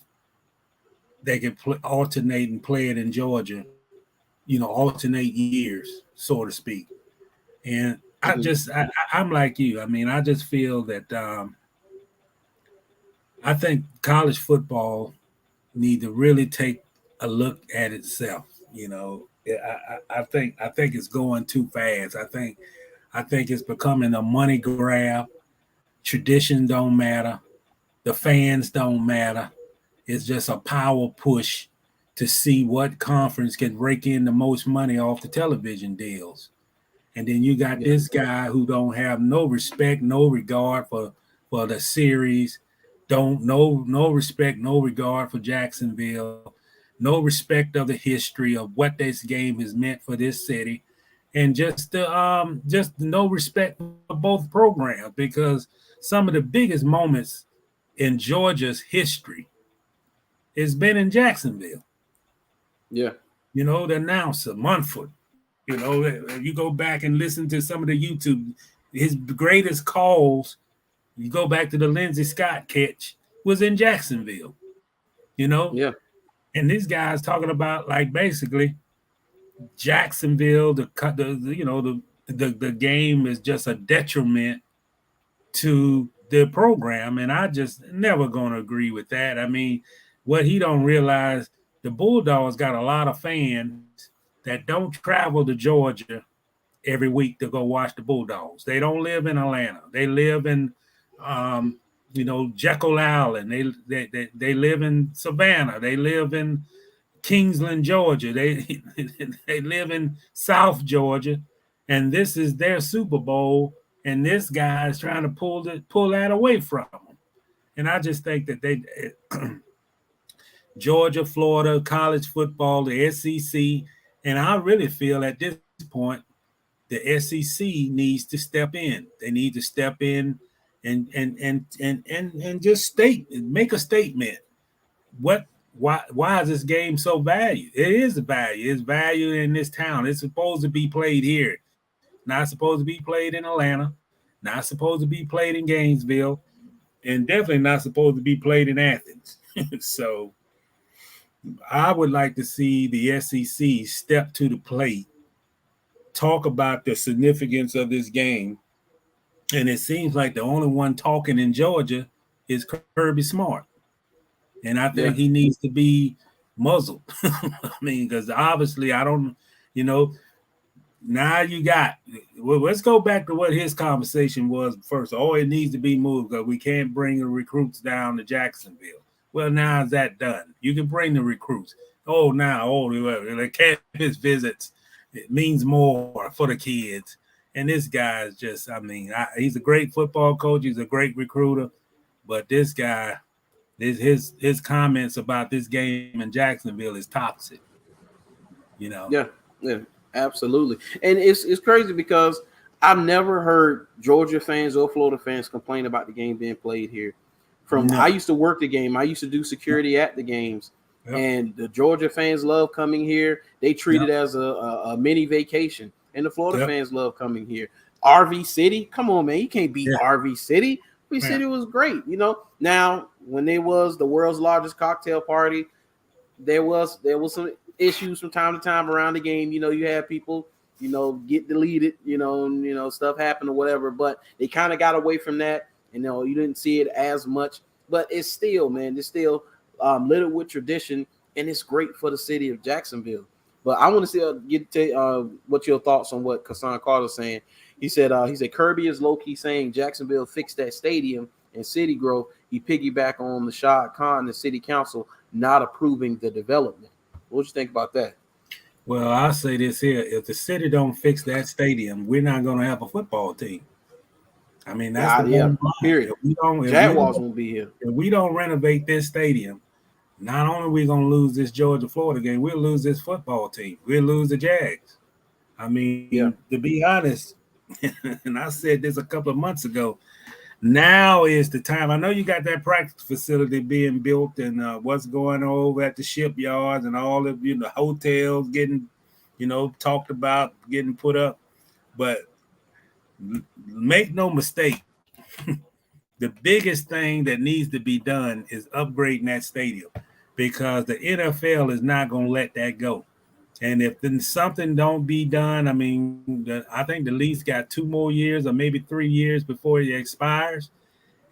They could alternate and play it in Georgia, alternate years, so to speak. And I'm like you. I mean, I just feel that I think college football need to really take a look at itself. I think it's going too fast. I think it's becoming a money grab. Tradition don't matter. The fans don't matter. It's just a power push to see what conference can rake in the most money off the television deals. And then you got this guy who don't have no respect, no regard for the series, no respect, no regard for Jacksonville, no respect of the history of what this game has meant for this city, and just no respect for both programs, because some of the biggest moments in Georgia's history has been in Jacksonville. Yeah. The announcer, Munford. You go back and listen to some of the YouTube. his greatest calls, you go back to the Lindsey Scott catch, was in Jacksonville, Yeah. And this guy's talking about like basically Jacksonville, the game is just a detriment to the program, and I just never gonna agree with that. I mean, what he don't realize, the Bulldogs got a lot of fans that don't travel to Georgia every week to go watch the Bulldogs. They don't live in Atlanta. They live in, Jekyll Island. They live in Savannah. They live in Kingsland, Georgia. They they live in South Georgia, and this is their Super Bowl. And this guy is trying to pull that away from them. And I just think that they Georgia, Florida, college football, the SEC, and I really feel at this point the SEC needs to step in. They need to step in and just make a statement. Why is this game so valued? It is a value. It's valued in this town. It's supposed to be played here. Not supposed to be played in Atlanta. Not supposed to be played in Gainesville. And definitely not supposed to be played in Athens. So I would like to see the SEC step to the plate, talk about the significance of this game. And it seems like the only one talking in Georgia is Kirby Smart. And I think he needs to be muzzled. I mean, because obviously I don't, now you got, let's go back to what his conversation was first. Oh, it needs to be moved because we can't bring the recruits down to Jacksonville. Well, now is that done? You can bring the recruits. The campus visits, it means more for the kids. And this guy is just, he's a great football coach. He's a great recruiter. But this guy, his comments about this game in Jacksonville is toxic. Yeah, absolutely. And it's crazy because I've never heard Georgia fans or Florida fans complain about the game being played here. I used to work the game. I used to do security at the games. Yep. And the Georgia fans love coming here. They treat it as a mini vacation. And the Florida fans love coming here. RV City, come on, man. You can't beat RV City. RV City was great, Now, when they was the world's largest cocktail party, there was some issues from time to time around the game. You had people, get deleted, and stuff happened or whatever. But they kind of got away from that. You didn't see it as much. But it's still, man, littered with tradition, and it's great for the city of Jacksonville. But I want to get to what your thoughts on what Hassan Carter's saying. He said Kirby is low-key saying Jacksonville fixed that stadium and city growth. He piggyback on the Shad Khan, the city council, not approving the development. What do you think about that? Well, I'll say this here. If the city don't fix that stadium, we're not going to have a football team. I mean, that's the period. Jaguars won't be here. If we don't renovate this stadium, not only are we going to lose this Georgia-Florida game, we'll lose this football team. We'll lose the Jags. I mean, to be honest, and I said this a couple of months ago, now is the time. I know you got that practice facility being built and what's going on over at the shipyards and all of the hotels getting, talked about, getting put up. But make no mistake, the biggest thing that needs to be done is upgrading that stadium because the NFL is not going to let that go. And if then something don't be done, I think the lease got 2 more years or maybe 3 years before it expires.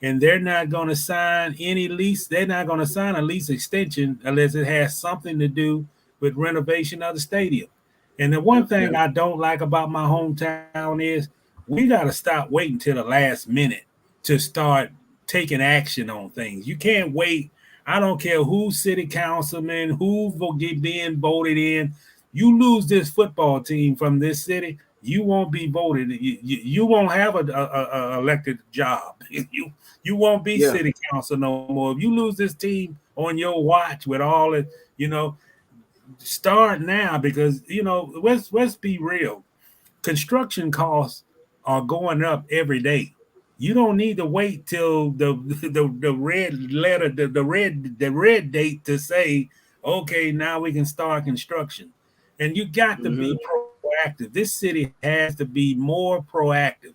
And they're not going to sign any lease. They're not going to sign a lease extension unless it has something to do with renovation of the stadium. And the one thing I don't like about my hometown is we got to stop waiting till the last minute to start taking action on things. You can't wait. I don't care who's city councilman, who being voted in. You lose this football team from this city, you won't be voted. You won't have a elected job. You won't be city council no more. If you lose this team on your watch with all it, start now because let's be real. Construction costs are going up every day. You don't need to wait till the red letter, the red date to say, okay, now we can start construction. And you got to be proactive. This city has to be more proactive.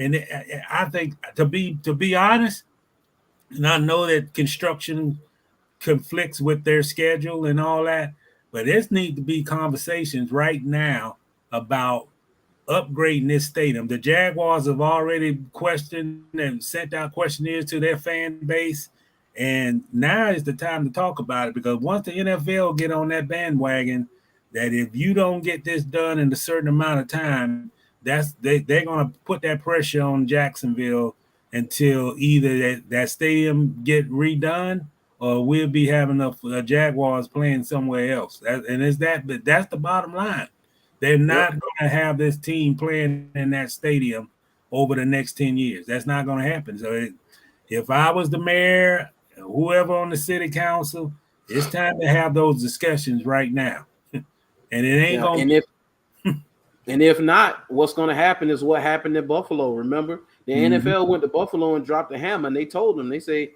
And I think to be honest, and I know that construction conflicts with their schedule and all that, but there need to be conversations right now about upgrading this stadium. The Jaguars have already questioned and sent out questionnaires to their fan base, and now is the time to talk about it, because once the NFL get on that bandwagon, that if you don't get this done in a certain amount of time, they're going to put that pressure on Jacksonville until either that stadium get redone, or we'll be having a Jaguars playing somewhere else. But that's the bottom line. They're not going to have this team playing in that stadium over the next 10 years. That's not going to happen. So if I was the mayor, whoever on the city council, it's time to have those discussions right now. And it ain't going to. And if not, what's going to happen is what happened in Buffalo. Remember, the NFL went to Buffalo and dropped the hammer, and they told them, they say,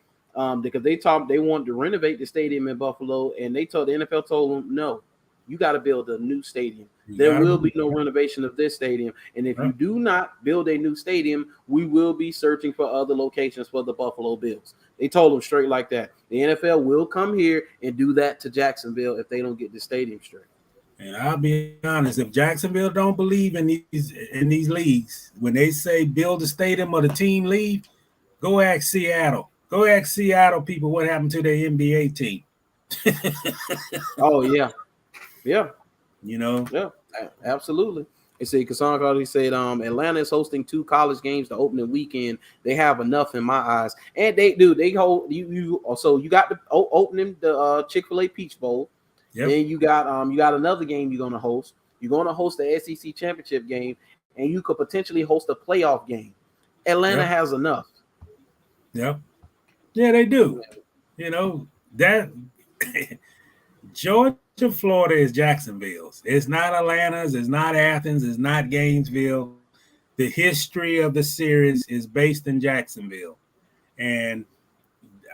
because they wanted to renovate the stadium in Buffalo, and the NFL told them, no, you got to build a new stadium. There will be no renovation of this stadium. And if you do not build a new stadium, we will be searching for other locations for the Buffalo Bills. They told them straight like that. The NFL will come here and do that to Jacksonville if they don't get the stadium straight. And I'll be honest, if Jacksonville don't believe in these leagues, when they say build a stadium or the team leave, go ask Seattle. Go ask Seattle people what happened to their NBA team. Oh, yeah. Yeah. Yeah, absolutely. They say Kassan Carter said Atlanta is hosting 2 college games the opening weekend. They have enough in my eyes. And they hold you so you got the opening the Chick-fil-A Peach Bowl. Yep. Then you got another game you're gonna host. You're gonna host the SEC championship game, and you could potentially host a playoff game. Atlanta has enough. Yep. Yeah, they do. That Georgia, Florida is Jacksonville's. It's not Atlanta's, it's not Athens, it's not Gainesville. The history of the series is based in Jacksonville. And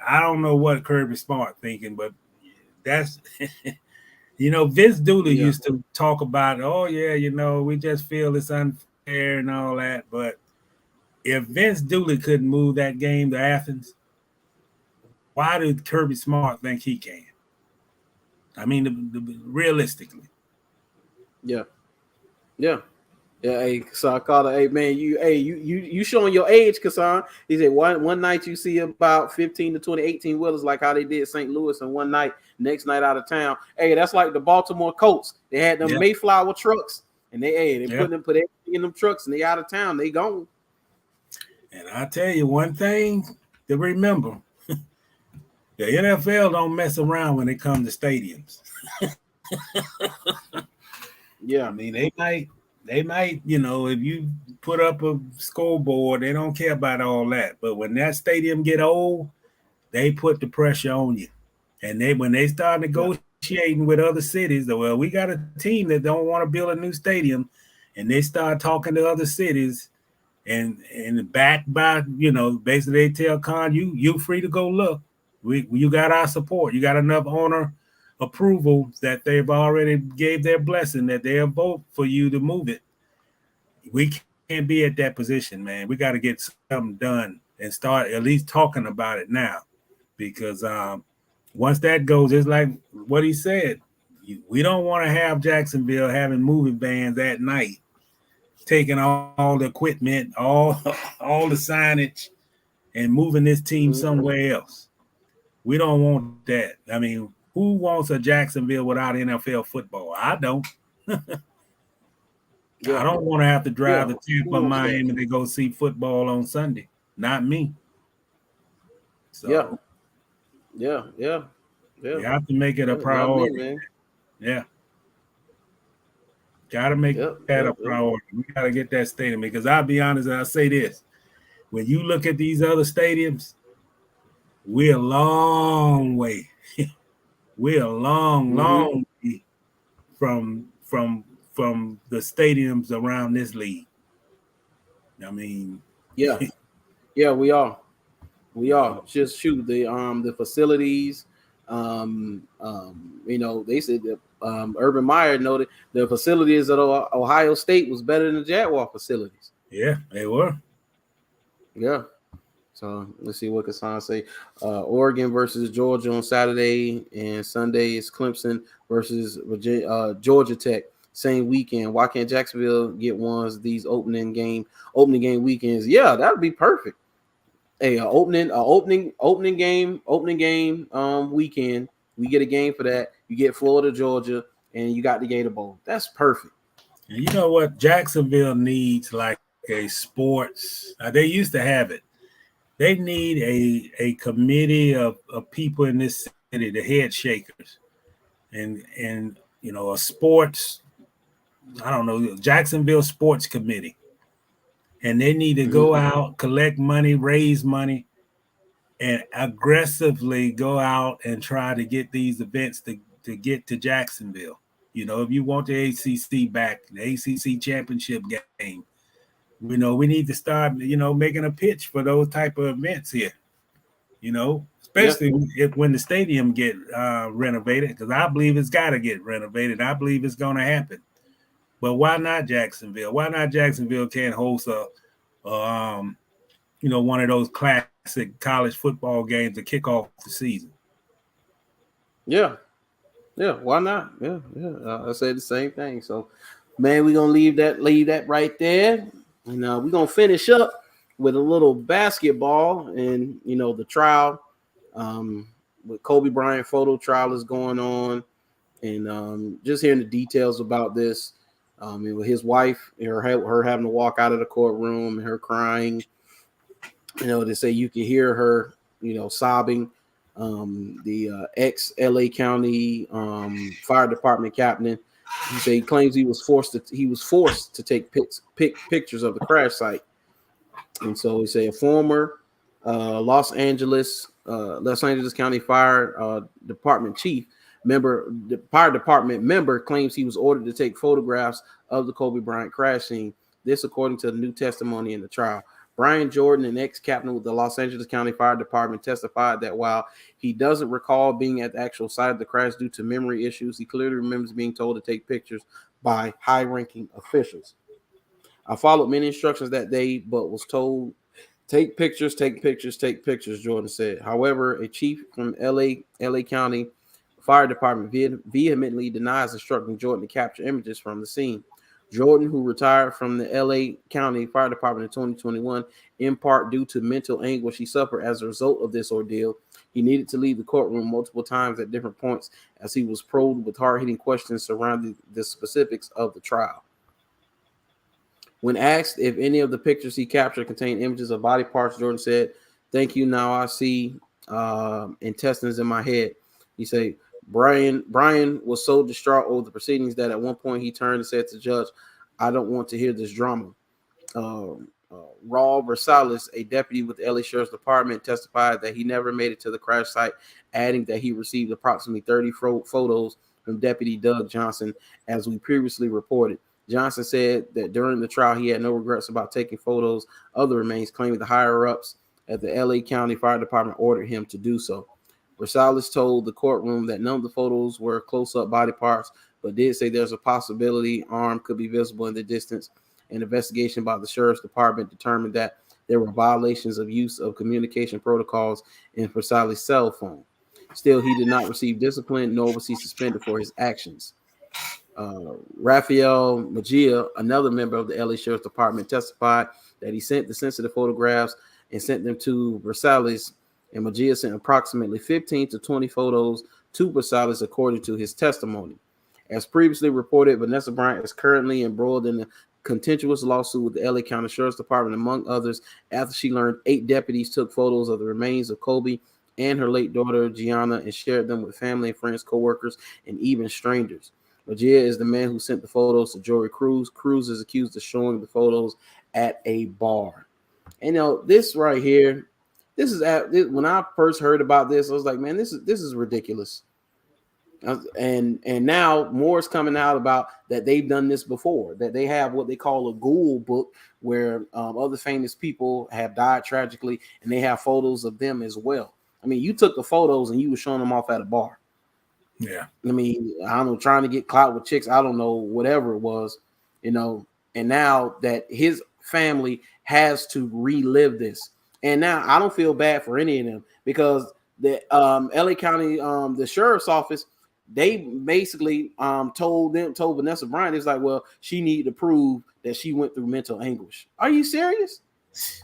I don't know what Kirby Smart thinking, but that's Vince Dooley used to talk about, we just feel it's unfair and all that. But if Vince Dooley couldn't move that game to Athens, why did Kirby Smart think he can? I mean, realistically. Yeah. Hey, Kassan Carter. Hey, man, you showing your age, Kassan. He said one night you see about 15 to 20 18-wheelers like how they did St. Louis, and one night, next night out of town. Hey, that's like the Baltimore Colts. They had them Mayflower trucks, and they put everything in them trucks, and they out of town. They gone. And I tell you one thing to remember. The NFL don't mess around when it comes to stadiums. Yeah, I mean, they might, if you put up a scoreboard, they don't care about all that. But when that stadium get old, they put the pressure on you. And when they start negotiating with other cities, well, we got a team that don't want to build a new stadium, and they start talking to other cities, and backed by, basically they tell Con, you free to go look. You got our support. You got enough owner approval that they've already gave their blessing that they'll vote for you to move it. We can't be at that position, man. We got to get something done and start at least talking about it now, because once that goes, it's like what he said. We don't want to have Jacksonville having moving vans at night, taking all the equipment, all the signage, and moving this team somewhere else. We don't want that. I mean, who wants a Jacksonville without NFL football? I don't. I don't want to have to drive to Tampa, Miami to go see football on Sunday. Not me. So, yeah. You have to make it a priority. Me, man. Got to make that a priority. We got to get that stadium, because I'll be honest, and I'll say this. When you look at these other stadiums, we're a long way. We're a long way from the stadiums around this league. I mean, we are. Just shoot the facilities. They said that Urban Meyer noted the facilities at Ohio State was better than the Jaguar facilities. Yeah, they were. Yeah. So let's see what Kassan say. Oregon versus Georgia on Saturday, and Sunday is Clemson versus Georgia Tech. Same weekend. Why can't Jacksonville get ones these opening game weekends? Yeah, that would be perfect. Hey, opening game weekend. We get a game for that. You get Florida, Georgia, and you got the Gator Bowl. That's perfect. And you know what? Jacksonville needs like a sports. They used to have it. They need a committee of people in this city, the head shakers, and a sports. I don't know, Jacksonville Sports Committee, and they need to go out, collect money, raise money, and aggressively go out and try to get these events to get to Jacksonville. If you want the ACC back, the ACC championship game, we need to start, making a pitch for those type of events here. Especially when the stadium get renovated, because I believe it's got to get renovated. I believe it's going to happen. But why not Jacksonville? Why not Jacksonville can't host one of those classic college football games to kick off the season? Yeah. Why not? Yeah. I said the same thing. So, man, we're gonna leave that right there, and we're gonna finish up with a little basketball, and the trial, with Kobe Bryant photo trial is going on, and just hearing the details about this, and with his wife, her having to walk out of the courtroom and her crying. They say you can hear her, sobbing. The ex-LA County fire department captain, he claims he was forced to take pictures of the crash site, and so he say a former Los Angeles County fire department fire department member claims he was ordered to take photographs of the Kobe Bryant crash scene. This according to the new testimony in the trial. Brian Jordan, an ex-captain with the Los Angeles County Fire Department, testified that while he doesn't recall being at the actual site of the crash due to memory issues, he clearly remembers being told to take pictures by high-ranking officials. I followed many instructions that day, but was told, take pictures, Jordan said. However, a chief from LA County Fire Department vehemently denies instructing Jordan to capture images from the scene. Jordan, who retired from the LA County Fire Department in 2021, in part due to mental anguish he suffered as a result of this ordeal, he needed to leave the courtroom multiple times at different points as he was probed with hard-hitting questions surrounding the specifics of the trial. When asked if any of the pictures he captured contained images of body parts, Jordan said, "Thank you. Now I see intestines in my head." He said, Brian was so distraught over the proceedings that at one point he turned and said to the judge, "I don't want to hear this drama." Raul Rosales, a deputy with the LA Sheriff's Department, testified that he never made it to the crash site, adding that he received approximately 30 photos from Deputy Doug Johnson, as we previously reported. Johnson said that during the trial, he had no regrets about taking photos of the remains, claiming the higher-ups at the LA County Fire Department ordered him to do so. Rosales told the courtroom that none of the photos were close-up body parts, but did say there's a possibility arm could be visible in the distance. An investigation by the Sheriff's Department determined that there were violations of use of communication protocols in Rosales' cell phone. Still, he did not receive discipline nor was he suspended for his actions. Rafael Mejia, another member of the LA Sheriff's Department, testified that he sent the sensitive photographs and sent them to Rosales, and Mejia sent approximately 15 to 20 photos to Rosales, according to his testimony. As previously reported, Vanessa Bryant is currently embroiled in a contentious lawsuit with the LA County Sheriff's Department, among others, after she learned 8 deputies took photos of the remains of Kobe and her late daughter, Gianna, and shared them with family and friends, co-workers, and even strangers. Mejia is the man who sent the photos to Jory Cruz. Cruz is accused of showing the photos at a bar. And this right here, when I first heard about this, I was like, man, this is ridiculous. And now more is coming out about that they've done this before, that they have what they call a Google book where other famous people have died tragically, and they have photos of them as well. I mean, you took the photos and you were showing them off at a bar. Yeah. I mean, I don't know, trying to get clout with chicks. I don't know, whatever it was, and now that his family has to relive this. And now I don't feel bad for any of them because the LA County, the sheriff's office, they basically told Vanessa Bryant, it's like, well, she needed to prove that she went through mental anguish. Are you serious?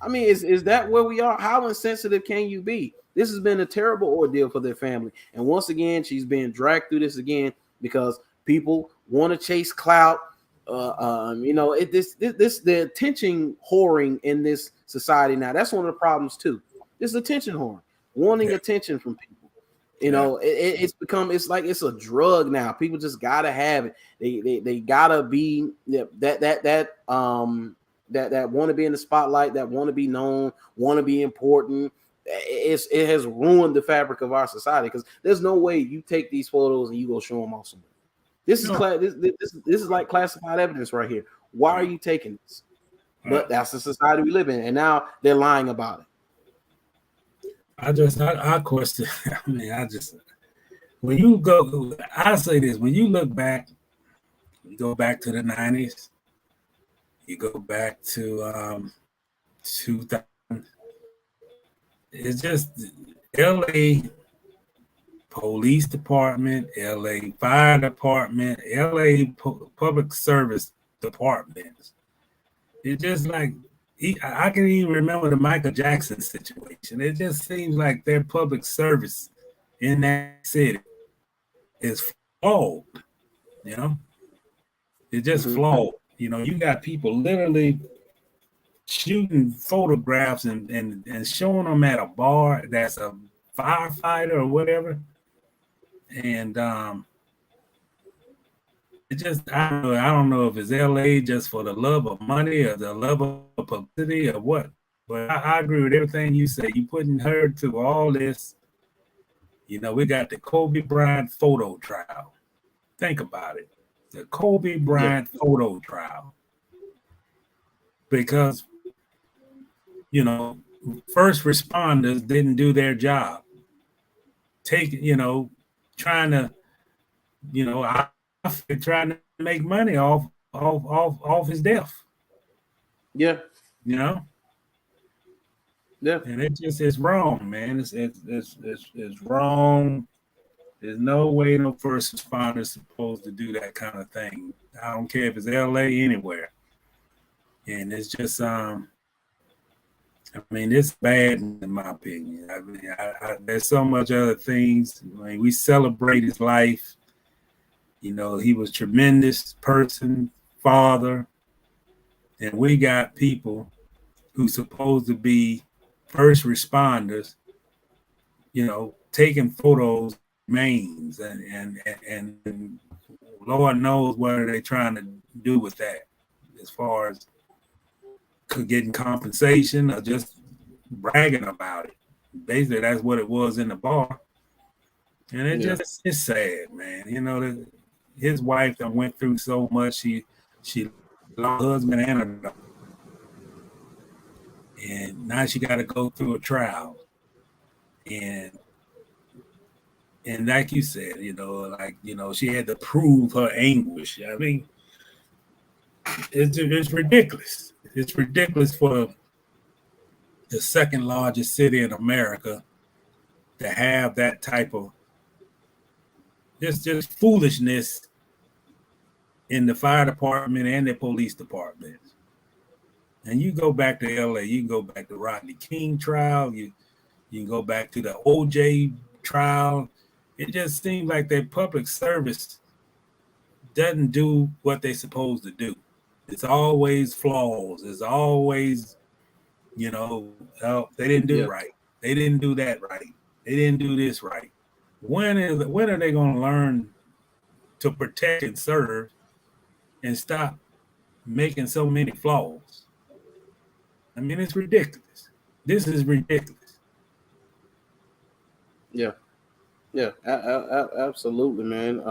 I mean, is that where we are? How insensitive can you be? This has been a terrible ordeal for their family. And once again, she's being dragged through this again because people want to chase clout. The attention whoring in this society now. That's one of the problems too. This attention whoring, wanting attention from people. It's become, it's like it's a drug now. People just gotta have it. They gotta be that want to be in the spotlight, that want to be known, want to be important. It has ruined the fabric of our society because there's no way you take these photos and you go show them off somewhere. This is like classified evidence right here. Why are you taking this? But that's the society we live in, and now they're lying about it. I question. I mean, when you go, I say this: when you look back, you go back to the 90s, you go back to 2000. It's just LA Police Department, LA Fire Department, LA Public Service Departments. It's just like I can even remember the Michael Jackson situation. It just seems like their public service in that city is flawed. It's just flawed. You got people literally shooting photographs and showing them at a bar that's a firefighter or whatever. And it just I don't know if it's LA just for the love of money or the love of publicity or what. But I agree with everything you say. You putting her to all this. We got the Kobe Bryant photo trial. Think about it. The Kobe Bryant photo trial. Because first responders didn't do their job. Trying to make money off his death. Yeah. Yeah. And it's wrong, man. It's wrong. There's no way no first responder is supposed to do that kind of thing. I don't care if it's LA, anywhere. And it's just it's bad in my opinion. There's so much other things. We celebrate his life. He was a tremendous person, father, and we got people who's supposed to be first responders, taking photos, remains, and Lord knows what are they trying to do with that, as far as getting compensation or just bragging about it. Basically, that's what it was in the bar. And it's sad, man. His wife that went through so much. She lost her husband and her daughter. And now she got to go through a trial. And like you said, she had to prove her anguish. I mean, it's ridiculous. It's ridiculous for the second largest city in America to have that type of just foolishness in the fire department and the police department. And you go back to LA, you can go back to Rodney King trial, you can go back to the OJ trial. It just seems like their public service doesn't do what they're supposed to do. It's always flaws. It's always, they didn't do it right. They didn't do that right. They didn't do this right. When are they going to learn to protect and serve and stop making so many flaws? I mean, it's ridiculous. This is ridiculous. Yeah. Yeah, absolutely, man.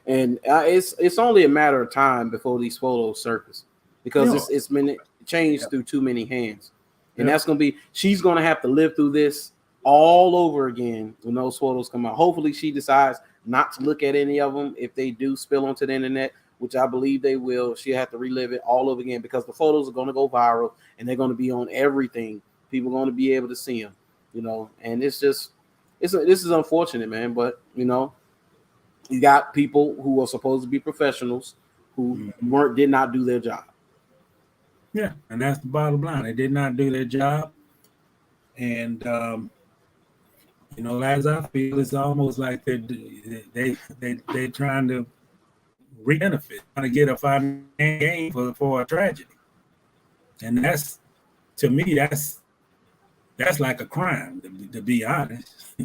It's only a matter of time before these photos surface because it's been changed through too many hands, and that's gonna be she's gonna have to live through this all over again when those photos come out. Hopefully, she decides not to look at any of them if they do spill onto the internet. which I believe they will, she'll have to relive it all over again because the photos are going to go viral and they're going to be on everything. People are going to be able to see them, and this is unfortunate, man. But, you got people who are supposed to be professionals who did not do their job. Yeah, and that's the bottom line. They did not do their job. And, as I feel, it's almost like they're trying to benefit, trying to get a financial gain for a tragedy. And that's, to me, that's like a crime, to be honest.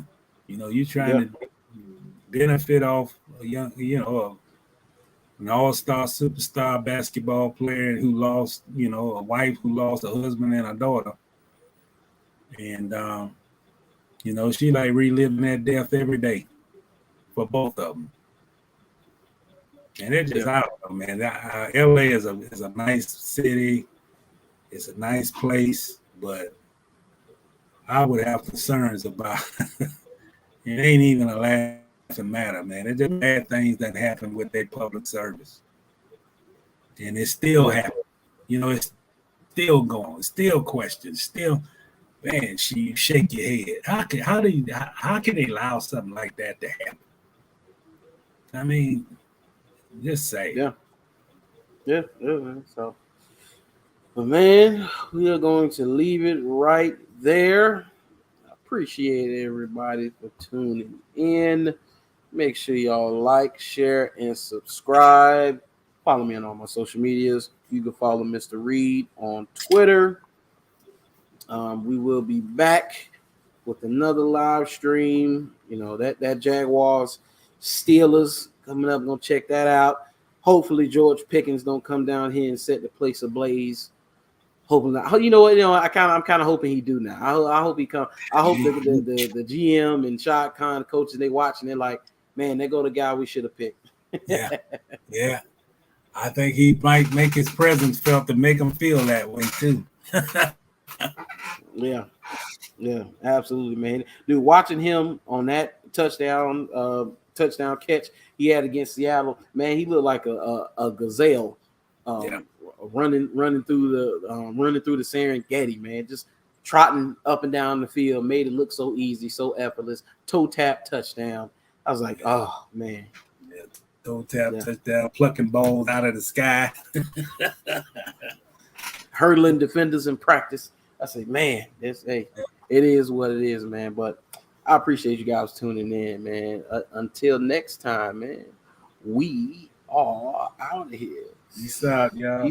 You're trying to benefit off a young, an all-star superstar basketball player who lost, a wife who lost a husband and a daughter. And, she like reliving that death every day for both of them. And it's just, I don't know, man. LA is a nice city. It's a nice place, but I would have concerns about it ain't even a laughing matter, man. It's just bad things that happen with their public service. And it still happens. It's still going, still questions, still, man, you shake your head. How can they allow something like that to happen? I mean, just say. Yeah. So, but man, we are going to leave it right there. I appreciate everybody for tuning in. Make sure y'all like, share, and subscribe. Follow me on all my social medias. You can follow Mr. Reid on Twitter. We will be back with another live stream. That Jaguars Steelers coming up. Gonna check that out. Hopefully George Pickens don't come down here and set the place ablaze. Hoping not. I'm kind of hoping he do now. I hope he come. I hope the GM and Shad Khan, the coaches, they watching. They're like, man, they go the guy we should have picked. Yeah. I think he might make his presence felt to make him feel that way too. Yeah, absolutely, man. Dude, watching him on that touchdown catch he had against Seattle, man, he looked like a gazelle, running through the Serengeti, man, just trotting up and down the field, made it look so easy, so effortless. Toe tap touchdown. I was like, oh man. Yeah, toe tap touchdown, plucking balls out of the sky, hurdling defenders in practice. I say, man, it is what it is, man. But I appreciate you guys tuning in, man. Until next time, man, we are out of here. Peace out, y'all.